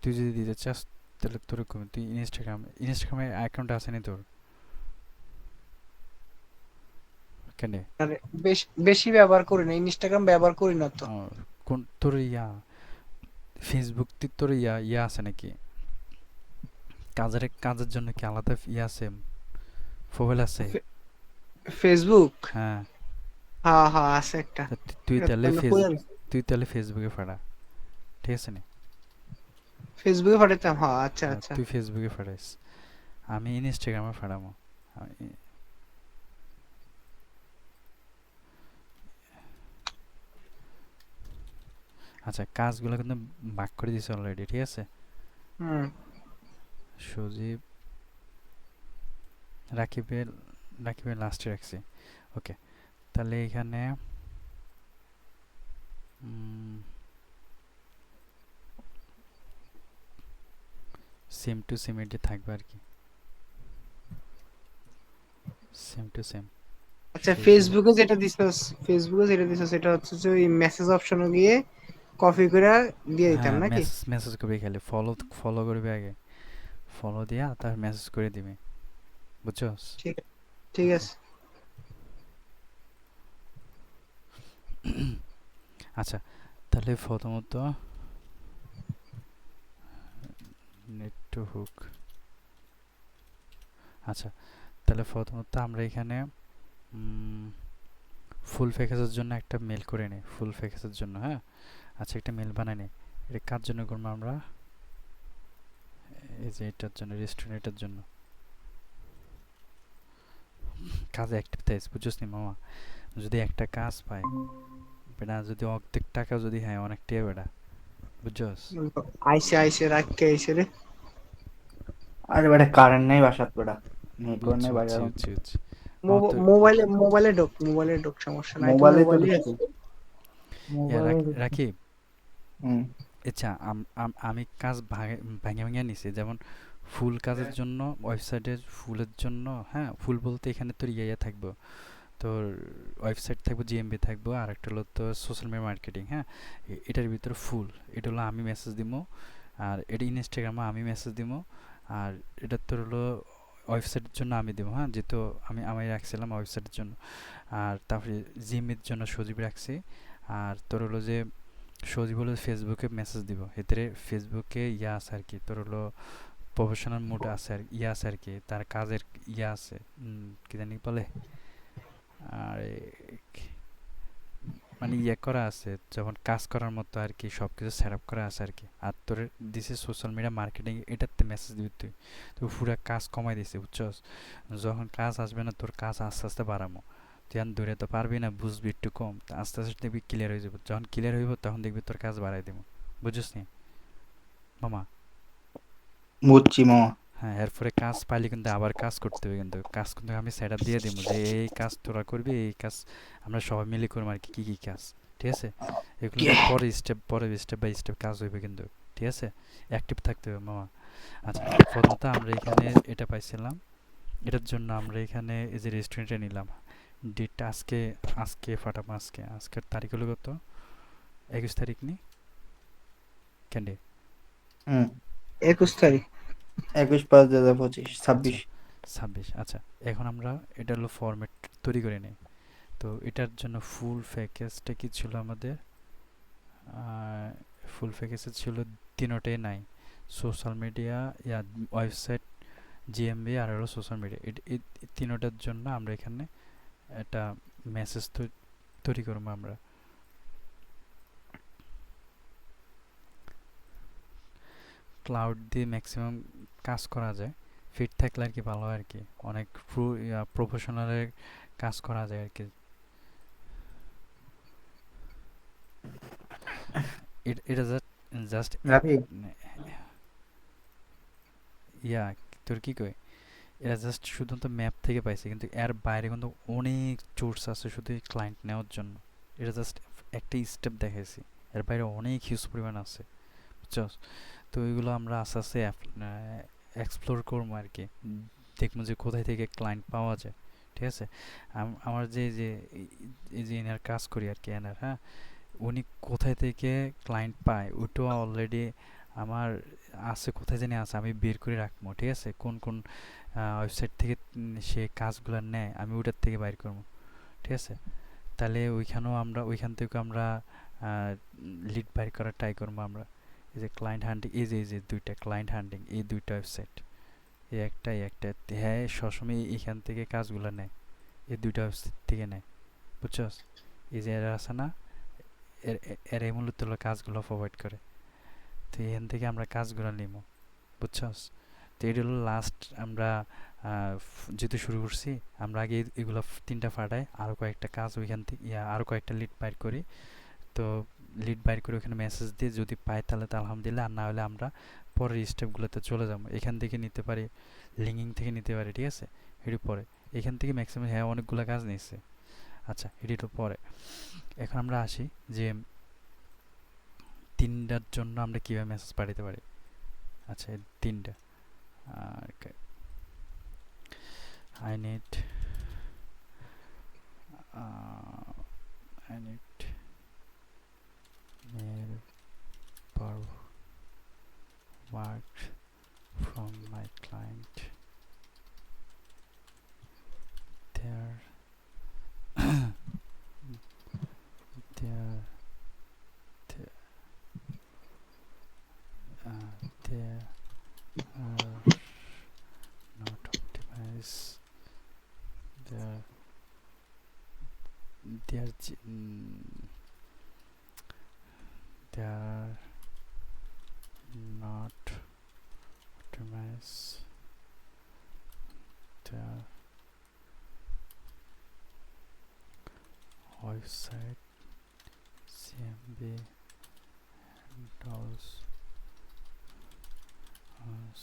তুই যদি দিতে চাস তাহলে তোর কমে, তুই ইনস্টাগ্রামে অ্যাকাউন্ট আছে নি তোর? কেন? আরে বেশি বেশি ব্যবহার করি না, ইনস্টাগ্রাম ব্যবহার করি না তো। কোন তোর ফেসবুক তুই তোর ইয়া আছে নাকি? কাজের জন্য কি আলাদা ইয়ে আছে, প্রোফাইল আছে? ফে- ফেসবুক, হ্যাঁ, হ্যাঁ হ্যাঁ আছে একটা। তা তুই এটা তো তাহলে আমরা কই আর তুই তাহলে ফেসবুকে ফাড়া, ঠিক আছে নি? ফেসবুকে পাঠাতাম, হ্যাঁ আচ্ছা আচ্ছা। তুই ফেসবুকে ফাড়াইস, আমি ইনস্টাগ্রামে ফাড়ামো। আচ্ছা, কাজগুলো কিন্তু ভাগ করে দিছে অলরেডি, ঠিক আছে? হুম। সজীব, রাকিবের রাকিবের লাস্টে রাখছি। ওকে, তাহলে এখানে সেম টু সেম এটি থাকবে আর কি, সেম টু সেম আচ্ছা, ফেসবুক। ফেসবুকে যেটা দিছস এটা হচ্ছে যে ওই মেসেজ অপশনে গিয়ে কপি করে দিয়ে দিতাম হ্যাঁ, নাকি? মেসেজ মেসেজ করবি, খালি ফলো ফলো করবি আগে, ফলো দিয়া তার মেসেজ করে দিবি, বুঝছস? ঠিক ঠিক আছে। আচ্ছা, তাহলে প্রথমত নেট টু হুক। আচ্ছা, তাহলে প্রথমত আমরা এখানে ফুল প্যাকেজের জন্য একটা মেল করে নিই, ফুল প্যাকেজের জন্য। হ্যাঁ, আচ্ছা, একটা মেল বানাই নিই। এটা কার জন্য করবো আমরা? এই যে এটার জন্য, রেস্টুরেন্টের জন্য। কাজে অ্যাক্টিভ থাইস, বুঝছিস নি মামা? যদি একটা কাজ পাই বেটা, যদি অর্ধেক টাকা যদি হয় অনেকটাই বেটা, বুঝছস? আইসে আইসে রাখকে আইসে রে। আরে বেটা কারেন্ট নাই বাসাত বেটা, নেটওয়ার্ক বুঝছি নাই বাইরে। বুঝছি বুঝছি বুঝছি। মামা তো মোবাইলে ঢোক, সমস্যা নাই, তো মোবাইলে তো মোবাইলই ঢুকছি, আছে। মোবাইলে রাকিব, হুম আচ্ছা, আমি কাজ ভাঙে ভাঙে নিছি। যেমন ফুল কাজের জন্য ওয়েবসাইটের ফুলের জন্য, হ্যাঁ, ফুল বলতে এখানে তোর ইয়ে থাকবো, তোর ওয়েবসাইট থাকবো, জিএমবি থাকবো, আর একটা হলো তোর সোশ্যাল মিডিয়া মার্কেটিং। হ্যাঁ, এটার ভিতরে ফুল, এটা হলো আমি মেসেজ দিবো, আর এটা ইনস্টাগ্রামে আমি মেসেজ দিবো, আর এটা তোর হলো ওয়েবসাইটের জন্য আমি দেবো। হ্যাঁ, যেহেতু আমি রাখছিলাম ওয়েবসাইটের জন্য। আর তারপরে জিমের জন্য সজীব রাখছি। আর তোর হলো যে সজীব হলো ফেসবুকে মেসেজ দিব, এতে ফেসবুকে ইয়া আছে আর কি, তোর হলো প্রফেশনাল মোড আছে আর ইয়া আছে আর কি, তার কাজের ইয়া আছে, কি জানি বলে, আর মানে ইয়ে করা আছে, যখন কাজ করার মতো আর কি, সব কিছু সেট আপ করা আছে আর কি। আর তোর দিছে সোশ্যাল মিডিয়া মার্কেটিং, এটাতে মেসেজ দিবি তুই। তুই পুরো কাজ কমাই দিছে, বুঝছস? যখন কাজ আসবে না, তোর কাজ আস্তে আস্তে বাড়ামো। তুই আর দূরে তো পারবি না, বুঝবি একটু কম, তা আস্তে আস্তে দেখবি ক্লিয়ার হয়ে যাবে। যখন ক্লিয়ার হইব তখন দেখবি তোর কাজ বাড়াই দেবো, বুঝছিস নি মামা? বুঝছি মামা। হ্যাঁ, এরপরে কাজ পাইলে কিন্তু আবার কাজ করতে হবে, কিন্তু কাজ কিন্তু আমি সেট আপ দিয়ে দিব যে এই কাজ তোরা করবি, এই কাজ আমরা সবাই মিলে করবো আর কি, কী কী কাজ, ঠিক আছে? এগুলো তো পরে স্টেপ বাই স্টেপ কাজ হইবে কিন্তু, ঠিক আছে? অ্যাক্টিভ থাকতে হবে মামা। আচ্ছা, প্রথমত আমরা এখানে এটা পাইছিলাম, এটার জন্য আমরা এখানে এই যে রেস্টুরেন্টে নিলাম। ডেটটা আজকে, আজকে ফাটাবো, আজকের তারিখ হলো কত? 21 তারিখ নি ক্যান্ডি? হুম 21 তারিখ। 21/5/2025, আচ্ছা, 26। 26। আচ্ছা, এখন আমরা এটা হলো ফরম্যাট তৈরি করে নিই। তো এটার জন্য ফুল প্যাকেজটা কি ছিল আমাদের? ফুল প্যাকেজে ছিল তিনোটাই নাই, সোশ্যাল মিডিয়া, ইয়া, ওয়েবসাইট, জিএমবি, আর হলো সোশ্যাল মিডিয়া। এই তিনোটার জন্য আমরা এখানে একটা মেসেজ তৈরি করবো আমরা। ক্লাউড দিয়ে ম্যাক্সিমাম কাজ করা যায়, ফিট থাকলে আর কি ভালো হয় আর কি, অনেক প্রফেশনালের কাজ করা যায় আর কি। এটা জাস্ট রাখি। ইয়া, তোর কি কই, এরা জাস্ট শুধুমাত্র ম্যাপ থেকে পাইছে, কিন্তু এর বাইরে কিন্তু অনেক সোর্স আছে শুধু ক্লায়েন্ট নেওয়ার জন্য। এটা জাস্ট একটা স্টেপ দেখাইছি, এর বাইরে অনেক হিউজ পরিমাণ আছে, বুঝছস? তো ওইগুলো আমরা আস্তে আস্তে এক্সপ্লোর করবো আর কি, দেখবো যে কোথায় থেকে ক্লায়েন্ট পাওয়া যায়, ঠিক আছে? আমার এই যে এনার কাজ করি আর কি, এনার, হ্যাঁ, উনি কোথায় থেকে ক্লায়েন্ট পায় ওইটাও অলরেডি আমার আছে, কোথায় জানি আছে, আমি বের করে রাখবো, ঠিক আছে? কোন কোন ওয়েবসাইট থেকে সে কাজগুলো নেয়, আমি ওটার থেকে বাইর করবো, ঠিক আছে? তাহলে ওইখান থেকে আমরা লিড বাইর করার ট্রাই করবো আমরা। এই যে ক্লায়েন্ট হান্টিং, এই যে দুইটা ক্লায়েন্ট হান্টিং, এই দুইটা ওয়েবসাইট, এই একটা, হ্যাঁ, সবসময় এখান থেকে কাজগুলো নেয়, এই দুইটা ওয়েবসাইট থেকে নেয়, বুঝছস? এই যে এরা আছে না, এরাই মূলত হলো কাজগুলো প্রোভাইড করে। তো এখান থেকে আমরা কাজগুলো নিব, বুঝছস? তো এটা হলো লাস্ট আমরা যেহেতু শুরু করছি, আমরা আগে এগুলো তিনটা ফাটাই, আরও কয়েকটা কাজ ওইখান থেকে, আরও কয়েকটা লিড বাইর করি। তো লিড বাইর করে ওখানে মেসেজ দিয়ে যদি পাই তাহলে তো আলহামদুলিল্লাহ, আর না হলে আমরা পরের স্টেপগুলোতে চলে যাবো। এখান থেকে নিতে পারি, লিঙ্কিং থেকে নিতে পারি, ঠিক আছে? এটি পরে এখান থেকে ম্যাক্সিমাম, হ্যাঁ, অনেকগুলো কাজ নিচ্ছে। আচ্ছা, এটি তো পরে। এখন আমরা আসি যে তিনটার জন্য আমরা কীভাবে মেসেজ পাঠাতে পারি। আচ্ছা এই তিনটা I need mail forward from my client their their they are not optimized they are they are not optimized their website CMB handles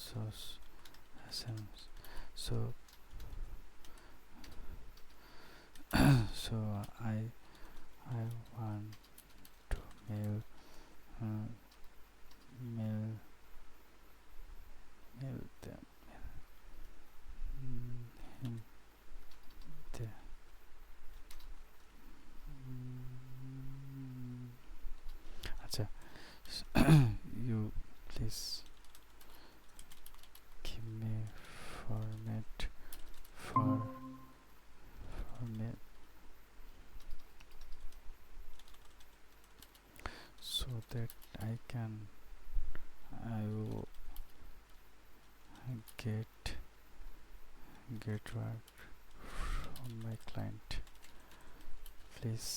source SMS. So so I want to mail uh, mail them him the আচ্ছা you please give me format so that I will get work from my client. Please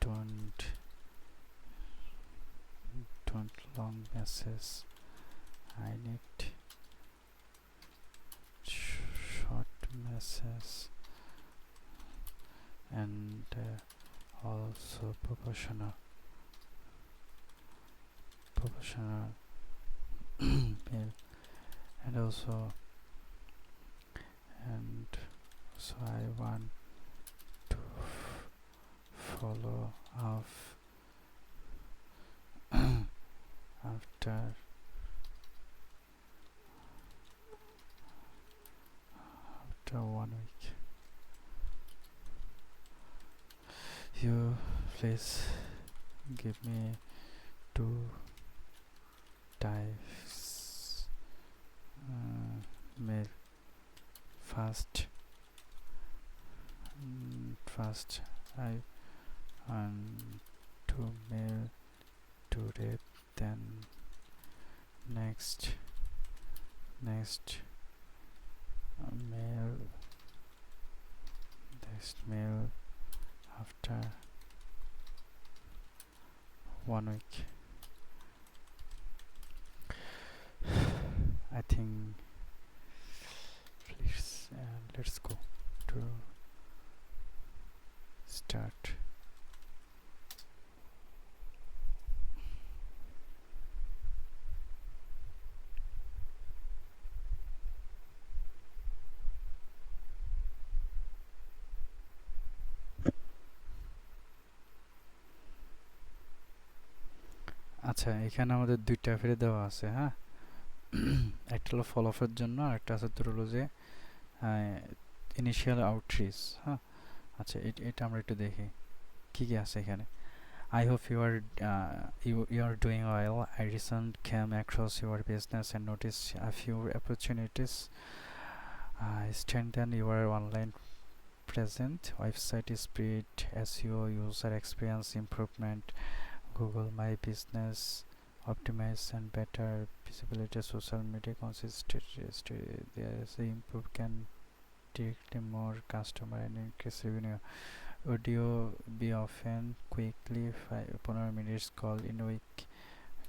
don't long message. I need short message and also proportional mail and also I want to follow up after 1 week. You please give me 2 types mail. First I want to mail today, then next mail after 1 week. I think please let's go to start. আচ্ছা এখানে আমাদের দুইটা ফিরে দেওয়া আছে, হ্যাঁ একটা হলো ফলো আপের জন্য আর একটা আছে তোর হলো যে ইনিশিয়াল আউটরিচ। হ্যাঁ আচ্ছা এটা আমরা একটু দেখি কি কি আছে এখানে। I hope you are doing well. I recently came across your business and noticed a few opportunities. Strengthen your online presence, website speed, SEO, user experience improvement, Google My Business, optimize and better visibility, social media consistency. There is improve can directly more customer and increase revenue. Audio be often quickly 15 minutes call in a week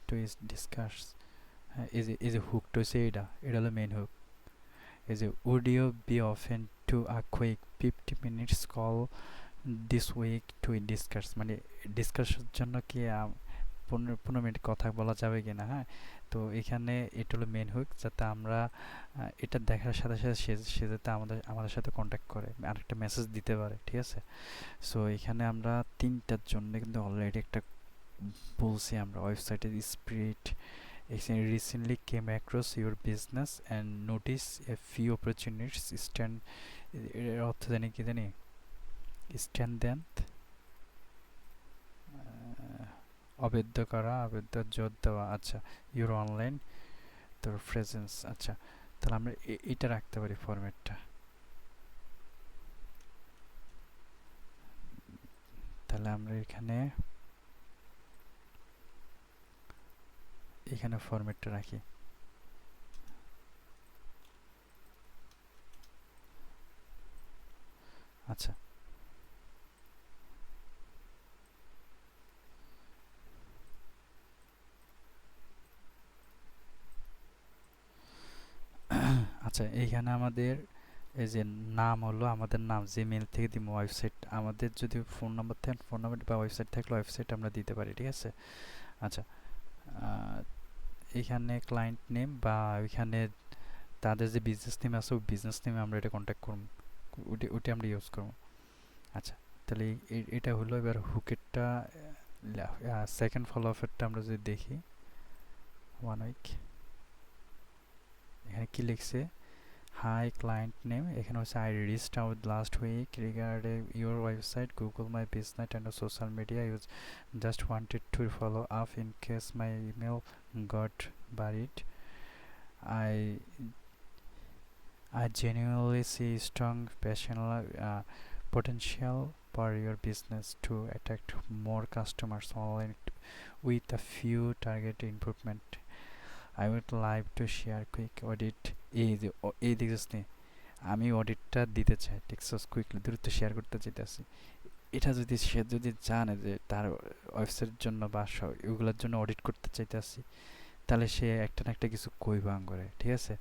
to discuss. Is a hook to say এটা হলো main hook. Is a audio be often to a quick 50 minutes call this week to discuss, মানে ডিসকাসের জন্য কি 15 minute কথা বলা যাবে কিনা। হ্যাঁ তো এখানে এটা হলো মেন হুক, যাতে আমরা এটা দেখার সাথে সাথে সে যাতে আমাদের সাথে কন্ট্যাক্ট করে আরেকটা মেসেজ দিতে পারে, ঠিক আছে। সো এখানে আমরা তিনটার জন্য কিন্তু অলরেডি একটা বলছি আমরা ওয়েবসাইটের spirit recently came across your business and notice a few opportunities stand এর অর্থ জানি কি জানি স্ট্যান্ড দেন অবৈধ করা অবৈধ জোর দেওয়া আচ্ছা ইউর অনলাইন তোর প্রেজেন্স আচ্ছা তাহলে আমরা এটা রাখতে পারি ফরম্যাটটা তাহলে আমরা এখানে ফরম্যাটটা রাখি আচ্ছা আচ্ছা এইখানে আমাদের এই যে নাম হলো আমাদের নাম জিমেইল থেকে দিব ওয়েবসাইট আমাদের যদি ফোন নাম্বার থাকে ফোন নাম্বার বা ওয়েবসাইট থাকলে ওয়েবসাইট আমরা দিতে পারি ঠিক আছে আচ্ছা এখানে ক্লায়েন্ট নেম বা ওইখানে তাদের যে বিজনেস নেম আছে ওই বিজনেস নেমে আমরা এটা কন্ট্যাক্ট করব ওটা আমরা ইউজ করব আচ্ছা তাহলে এটা হলো এবার হুকেরটা সেকেন্ড ফলো আপেরটা আমরা যদি দেখি 1 উইক এখানে কি লিখছে হাই ক্লায়েন্ট নেম এখানে হচ্ছে I reached out last week regarding your website Google my business and social media use just wanted to follow up in case my email got buried I I genuinely see strong potential for your business to attract more customers online with a few target improvement. I would like to share quick audit এই দেখছিস নি আমি অডিটটা দিতে চাই Texas quickly দ্রুত share করতে চাইতেছি এটা যদি সে যদি জানে যে তার ওয়েবসাইটের জন্য বা ওইগুলোর জন্য অডিট করতে চাইতেছি তাহলে সে একটা না একটা কিছু কইবাং করে ঠিক আছে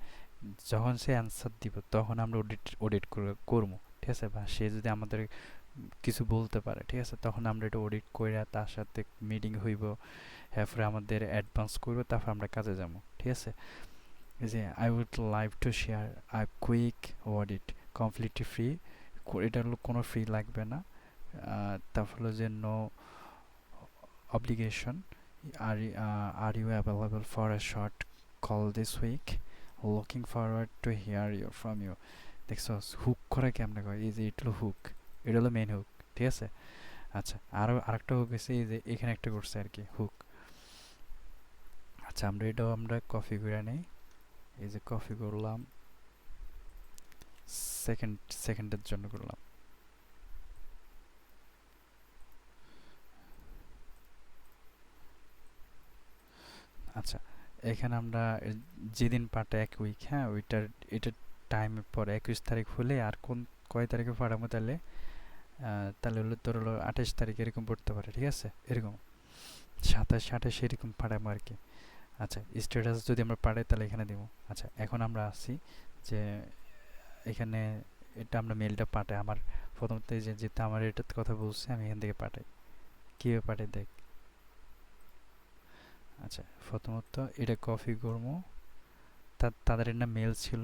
যখন সে অ্যান্সার দিব তখন আমরা অডিট করবো ঠিক আছে বা সে যদি আমাদের কিছু বলতে পারে ঠিক আছে তখন আমরা এটা অডিট করে তার সাথে মিটিং হইব এরপরে আমাদের অ্যাডভান্স করবো তারপর আমরা কাজে যাবো ঠিক আছে এই যে I would like to share a quick audit completely free এটা হলো কোনো ফ্রি লাগবে না তারপর হলো যে no obligation are you available for a short call this week looking forward to hear you from you দেখছো হুক করা কেমনে কয় এই যে এটা হলো হুক এটা হলো মেন হুক ঠিক আছে আচ্ছা আরেকটা হুক আছে এই যে এখানে একটা করছে আর কি হুক আচ্ছা এটাও আমরা কপি করে নেই এই যে কপি করলাম সেকেন্ডের জন্য করলাম আচ্ছা এখানে আমরা যেদিন পাঠাই 1 উইক হ্যাঁ এটার টাইমের পর 21 তারিখ হলে আর কয় তারিখে পাঠাবো তাহলে হলো তোর হলো 28 তারিখ এরকম পড়তে পারে ঠিক আছে এরকম 27-28 এরকম পাঠাবো আর কি আচ্ছা স্ট্যাটাস যদি আমরা পাঠাই তাহলে এখানে দিব আচ্ছা এখন আমরা আসি যে এখানে এটা আমরা মেলটা পাঠাই আমার প্রথমত যেটা আমার এটার কথা বলছে আমি এখান থেকে পাঠাই কীভাবে পাঠাই দেখ আচ্ছা প্রথমত এটা কপি করবো তাদের একটা মেল ছিল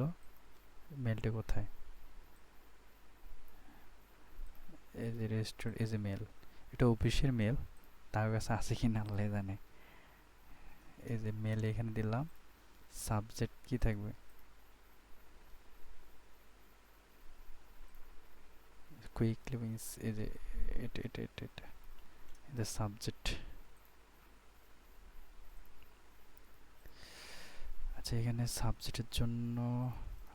মেলটা কোথায় এই যে রেজিস্টার্ড এজ এ মেল এটা অফিসের মেল তার কাছে আছে কি না আল্লাহ জানে এই যে মেল এখানে দিলাম সাবজেক্ট কি থাকবে কুইকলি মিন্স এই যে এটা the subject আচ্ছা এখানে সাবজেক্টের জন্য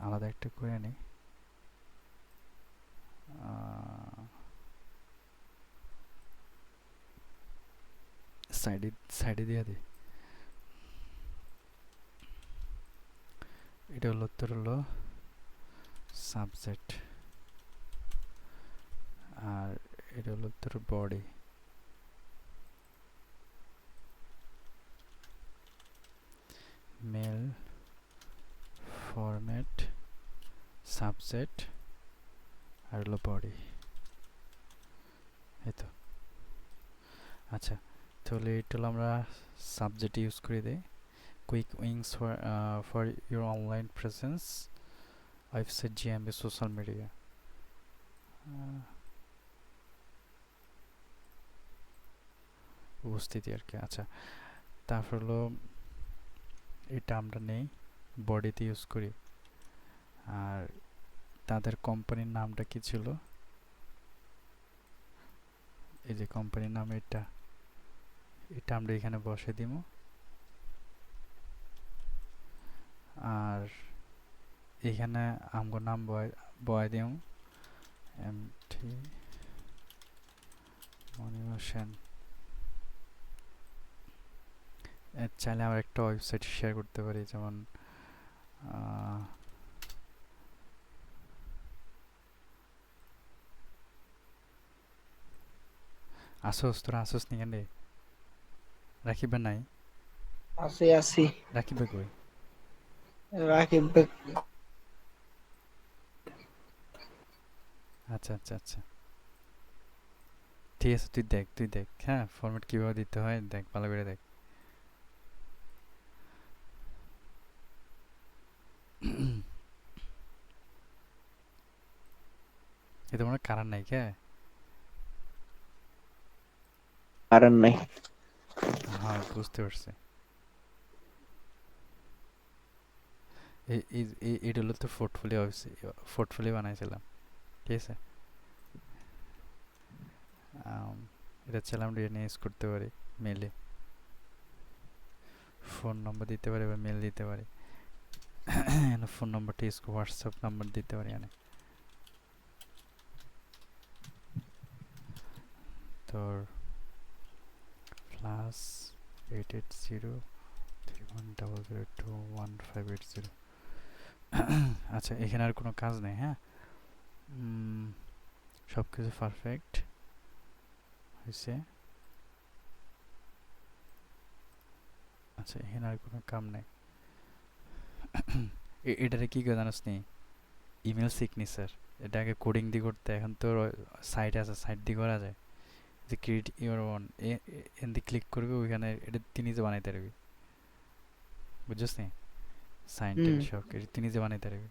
আলাদা একটা করে নিই সাইডে দিয়ে দিই এটা হলো তোর হলো সাবজেক্ট আর এটা হলো তোর বডি মেল ফরম্যাট সাবজেক্ট আর হলো বডি এই তো আচ্ছা তাহলে এটা হলো আমরা সাবজেক্ট ইউজ করে দিই quick wings for your online presence website GMB social media উপস্থিতি আর কি। আচ্ছা, তারপর হলো এটা আমরা নেই, বডিতে ইউজ করি। আর তাদের কোম্পানির নামটা কি ছিল, এই যে কোম্পানির নাম এটা, এটা আমরা এখানে বসে দিব। আর এখানে আমগো নাম বয় দিম এমটি মনিমা সেন। চাইলে আমরা একটা ওয়েবসাইট শেয়ার করতে পারি, যেমন আসোস, তোরা আসোস নি কেন রে? রাখিবে নাই? আছি রাখিবে কই? রাকিব আচ্ছা আচ্ছা আচ্ছা, ঠিক আছে, তুই দেখ, হ্যাঁ, ফরম্যাট কিভাবে দিতে হয় দেখ, ভালো করে দেখ। এটা মনে হয় কারণ নাই কে? কারণ নাই। হ্যাঁ, বুঝতে পারছি। এটা হলো তো পোর্টফোলিও বানাইছিলাম, ঠিক আছে। এটা চাইলে আমরা এটা নিয়ে ইউজ করতে পারি মেলে, ফোন নম্বর দিতে পারি বা মেল দিতে পারি। ফোন নম্বরটা ইউজ করে হোয়াটসঅ্যাপ নাম্বার দিতে পারি এখানে। তোর +880310021580। আচ্ছা, এখানে আর কোনো কাজ নেই, হ্যাঁ। সব কিছু পারফেক্ট হয়েছে। আচ্ছা, এখানে আর কোনো কাম নেই। এটারে কি করে জানাস নি? Email signature. এটা আগে কোডিং দিয়ে করতে, এখন তোর সাইট আছে, সাইট দিয়ে করা যায়। যে ক্রিয়েট ইউর ওন, এন দিয়ে ক্লিক করবি, ওইখানে এটা তুই নিজে বানাইতে পারবি, বুঝছিস নি? সাইন টাইন সব কিছু তুই নিজে বানাইতে পারবি।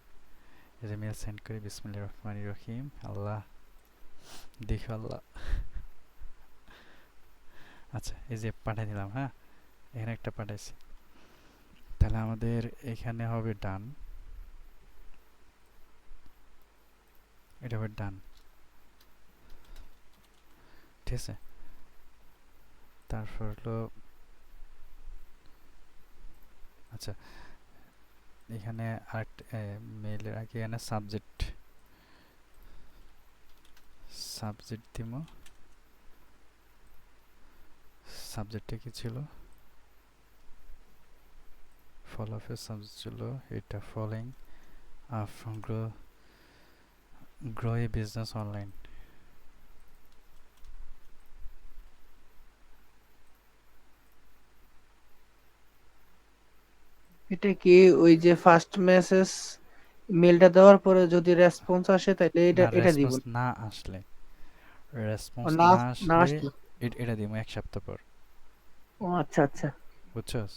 এই যে মেল সেন্ড করি, বিসমিল্লাহির রহমানির রহিম, আল্লাহ দেখো আল্লাহ। আচ্ছা, এই যে পাঠিয়ে দিলাম, হ্যাঁ, এখানে একটা পাঠাইছি। তাহলে আমাদের এখানে হবে ডান, এটা হবে ডান, ঠিক আছে। তারপর হলো, আচ্ছা, এখানে আরেকটা মেইলের আগে এখানে সাবজেক্ট দিব। সাবজেক্টটা কি ছিল? ফলো অফ সাবজেক্ট ছিল এটা, following from grow A business online. এটা কি ওই যে ফার্স্ট মেসেজ মেলটা দেওয়ার পরে যদি রেসপন্স আসে তাহলে এটা না, এটা দিব? রেসপন্স না আসলে, ও রেসপন্স না, না না আসলে আসলো। এটা দিব 1 সপ্তাহ পর, ও আচ্ছা আচ্ছা। বুঝছস?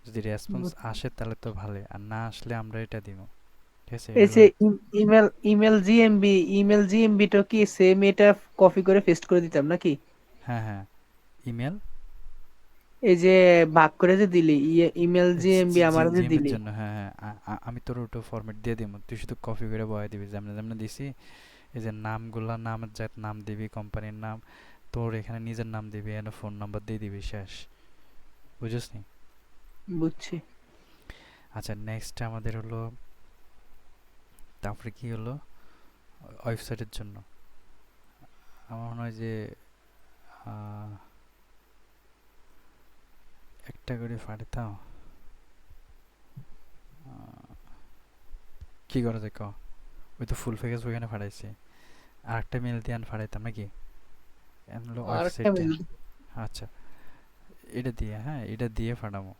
যদি রেসপন্স আসে তাহলে তো ভালো, আর না আসলে আমরা এটা দিব, ঠিক আছে। এই এটা যে হলো, ইমেল ইমেল জিএমবি টা কি সেম এটা কপি করে পেস্ট করে দিতাম নাকি? হ্যাঁ হ্যাঁ, ইমেল এই যে ভাগ করে যে দিলি ইমেল জিএমবি আমার যে জিএমের দিলি। জন্য, হ্যাঁ হ্যাঁ, আমি তোর ওটা ফরম্যাট দিয়ে দিব, তুই শুধু কপি করে বয়ে দিবি যেমন যেমন দিছি। এই যে নামগুলা, নামের জায়গায় নাম দিবি, কোম্পানির নাম, তোর এখানে নিজের নাম দিবি, এখানে ফোন নাম্বার দিয়ে দিবি, শেষ, বুঝছিস নি? বুঝছি। আচ্ছা, নেক্সট আমাদের হলো, তারপরে কি হলো, ওয়েবসাইটের জন্য আমার মনে হয় যে আহ, একটা করে পাঠাতাম। কি করা যায় ক? ওই তো ফুল প্যাকেজ ওইখানে পাঠাইছি, আর একটা মেল দিয়ে পাঠাইতাম নাকি? হলো আর একটা ওয়েবসাইটে। মেল। আচ্ছা, এটা দিয়ে, হ্যাঁ, এটা দিয়ে পাঠাবো।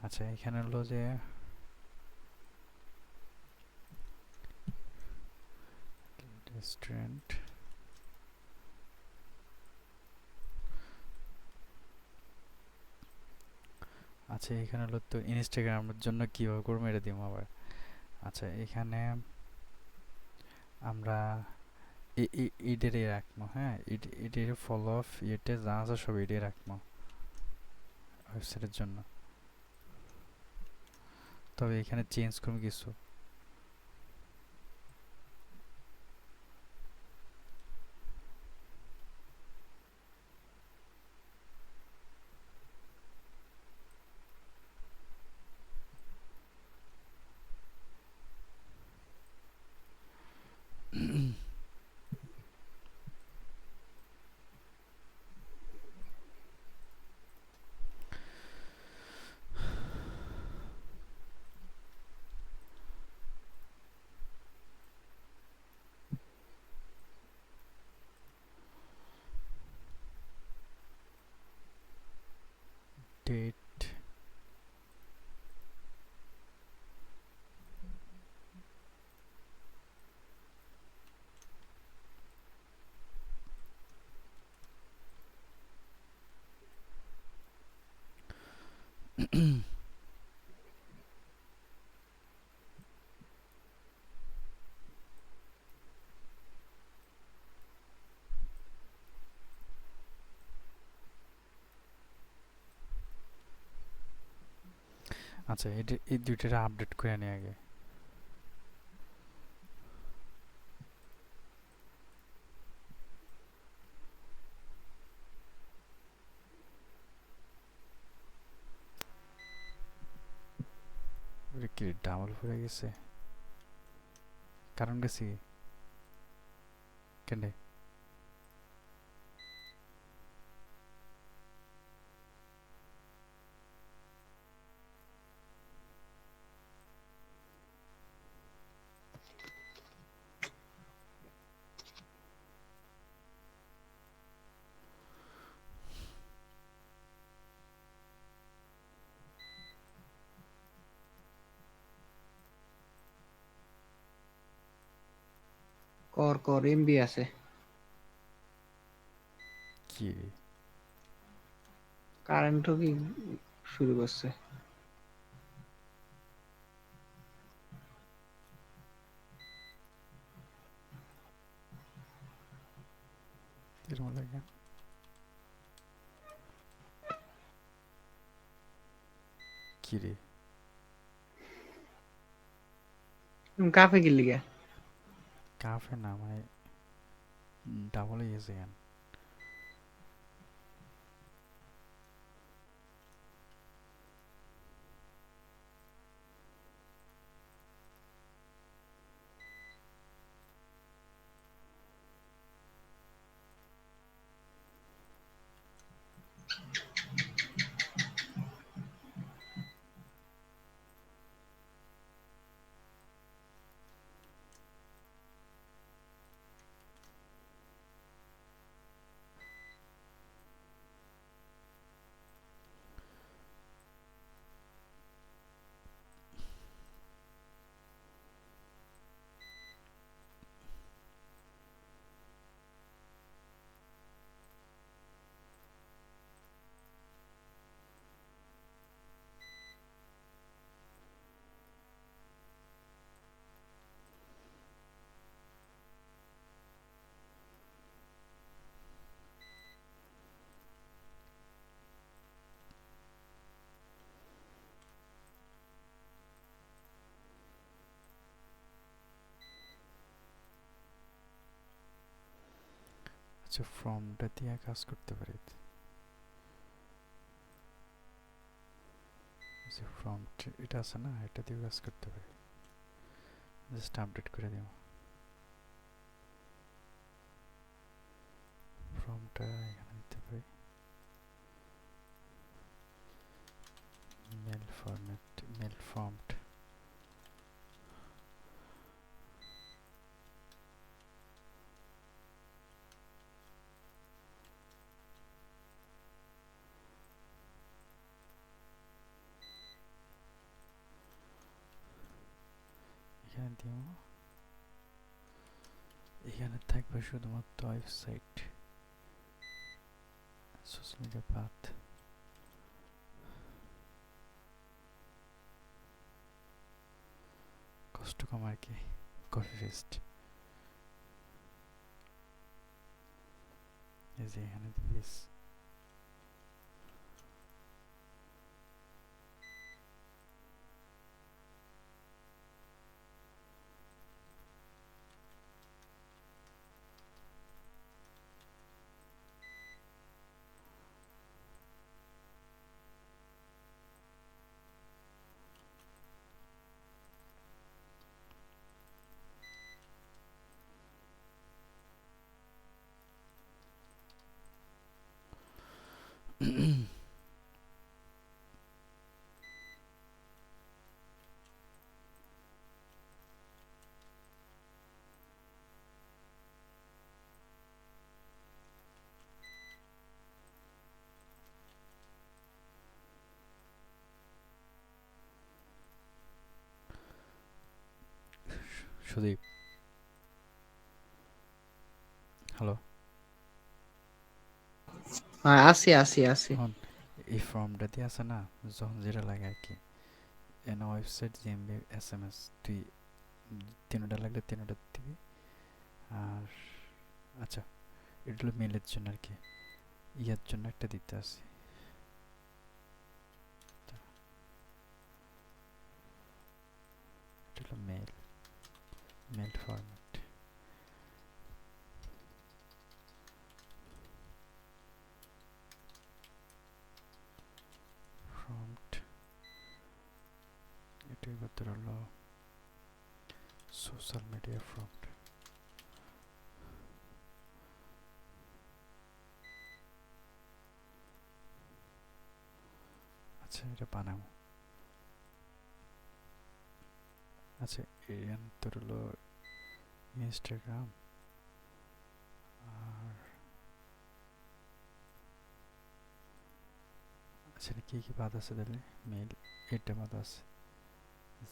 আচ্ছা, এখানে হলো যে রেস্টুরেন্ট, আচ্ছা, এখানে হলো তো ইনস্টাগ্রামের জন্য কীভাবে করবো এটা দিব আবার। আচ্ছা, এখানে আমরা এটারই রাখবো, হ্যাঁ, এটার ফলো অফ, এটা যা আছে সব এটাই রাখবো। ওয়েবসাইটের জন্য। তবে এখানে চেঞ্জ করবো কিছু। ডেট, আচ্ছা এটা এই দুইটারে আপডেট করে আনি আগে। ওরে কি ডাবল পড়ে গেছে, কারণ গেছি কেন? কর এমবি আছে। কি রে কারেন্টও কি শুরু করছে। এরকম লাগে? কি রে কাফে কি লিগা? কাফে না মানে ডাবল হয়ে গেছে কেন? আচ্ছা ফর্মটা দিয়ে কাজ করতে পারি, যে ফর্ম এটা আছে না, এটা দিয়ে কাজ করতে পারি। জাস্ট আপডেট করে দিব ফর্মটা, এখানে দিতে পারি মেল ফরম্যাট, মেল ফর্মট। এখানে দিব, এখানে থাকবে শুধুমাত্র ওয়েবসাইট, সোশ্যাল মিডিয়া পাথ, কষ্ট কম আর কি, কপি পেস্ট। এই যে এখানে দিস সুদীপ, হ্যালো। হ্যাঁ, আছি। হন, এই ফর্মটা দিয়ে আছে না, যখন যেটা লাগে আর কি, এন ওয়েবসাইট জিএমবি এসএমএস, তুই তিনোটা লাগলে তিনোটা দিবি। আর আচ্ছা, এটা হলো মেলের জন্য আর কি, ইয়ার জন্য একটা দিতে আছে। এটা হলো মেল, মেল ফরম্যাট। ফ্রন্ট, এটার ভিতর হলো সোশ্যাল মিডিয়া ফ্রন্ট। আচ্ছা, এটা বানাবো। আচ্ছা, এর তোর হলো ইনস্টাগ্রাম। আর আচ্ছা, কি কি বাদ আছে তাহলে? মেল, এটা বাদ আছে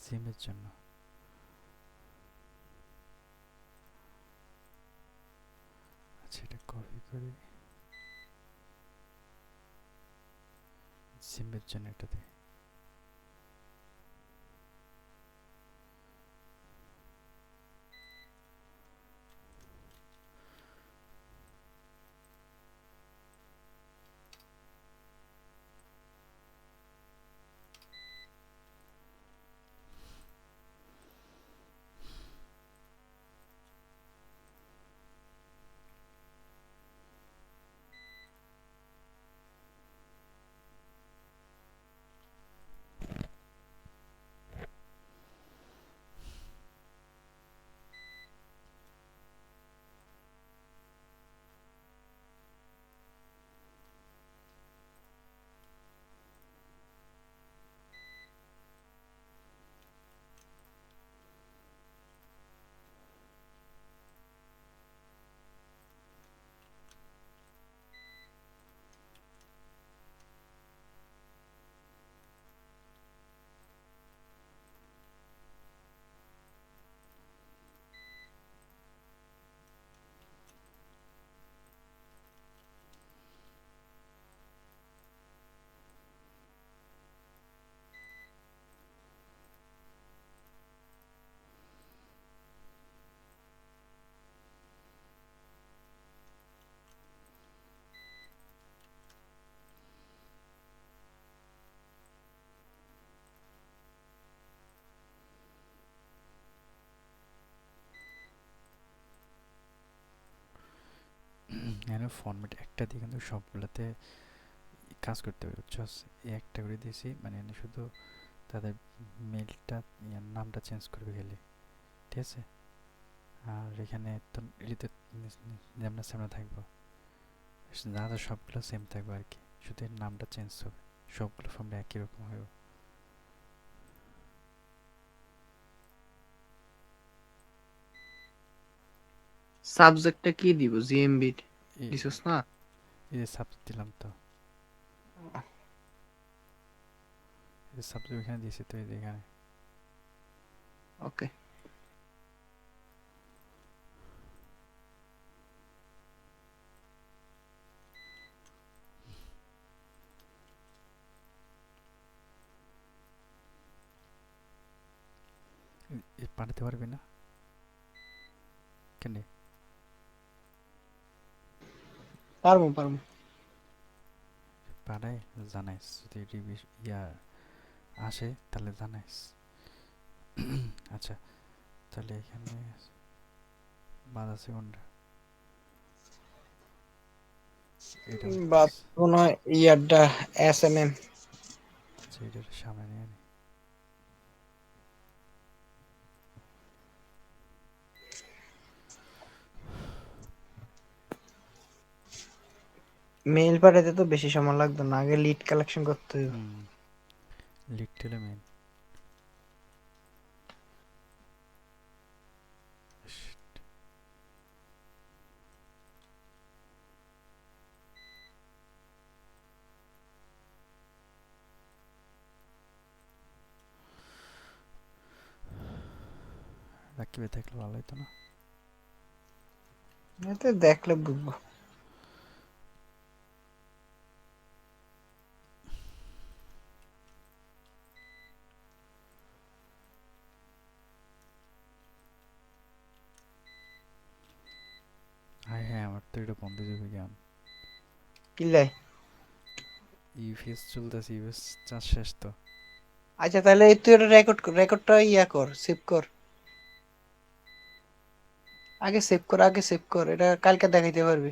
জিমের জন্য। আচ্ছা, এটা কপি করে জিমের জন্য এটা দে। এখানে ফরম্যাট একটা দিয়ে কিন্তু সবগুলোতে কাজ করতে হবে, বুঝছস? এই একটা করে দিয়েছি, মানে এনে শুধু তাদের মেলটা, ইয়ার নামটা চেঞ্জ করবে গেলে, ঠিক আছে? আর এখানে তো এটাতে যেমন সামনে থাকবো, যা যা সবগুলো সেম থাকবে আর কি, শুধু এর নামটা চেঞ্জ হবে, সবগুলো ফর্মটা একই রকম হবে। সাবজেক্টটা কি দিব? জিএমবি এই দিছস না? এই যে সাবজেক্ট দিলাম তো, এই যে সাবজেক্ট এখানে দিয়েছি তো, এই যে এখানে। ওকে। পাঠাতে পারবি না কেন? পারমু। পাঠাই, জানাইস যদি ইয়া আসে তাহলে জানাইস। আচ্ছা, তাহলে এখানে বাদ আছে কোনটা? এটা বাদ বাদ আছে। মনে হয় ইয়ারটা এসএমএম। আচ্ছা, এটার সামনে নিয়ে নি। মেইল পাঠাতে তো বেশি সময় লাগতো না, আগে লিড কালেকশন করতে হবে। লিটলে মেন। রাকিবে থাকলে ভালো হতো না? এতে দেখলে বুঝবো। হ্যাঁ হ্যাঁ, আমার তো এটা বন্ধ যাবে জ্ঞান। কিলাই। ইউপিএস চলতেছে, ইউপিএস চার্জ শেষ তো। আচ্ছা তাহলে তুই এটা রেকর্ডটা ইয়া কর, সেভ কর। আগে সেভ কর, এটা কালকে দেখাইতে পারবি।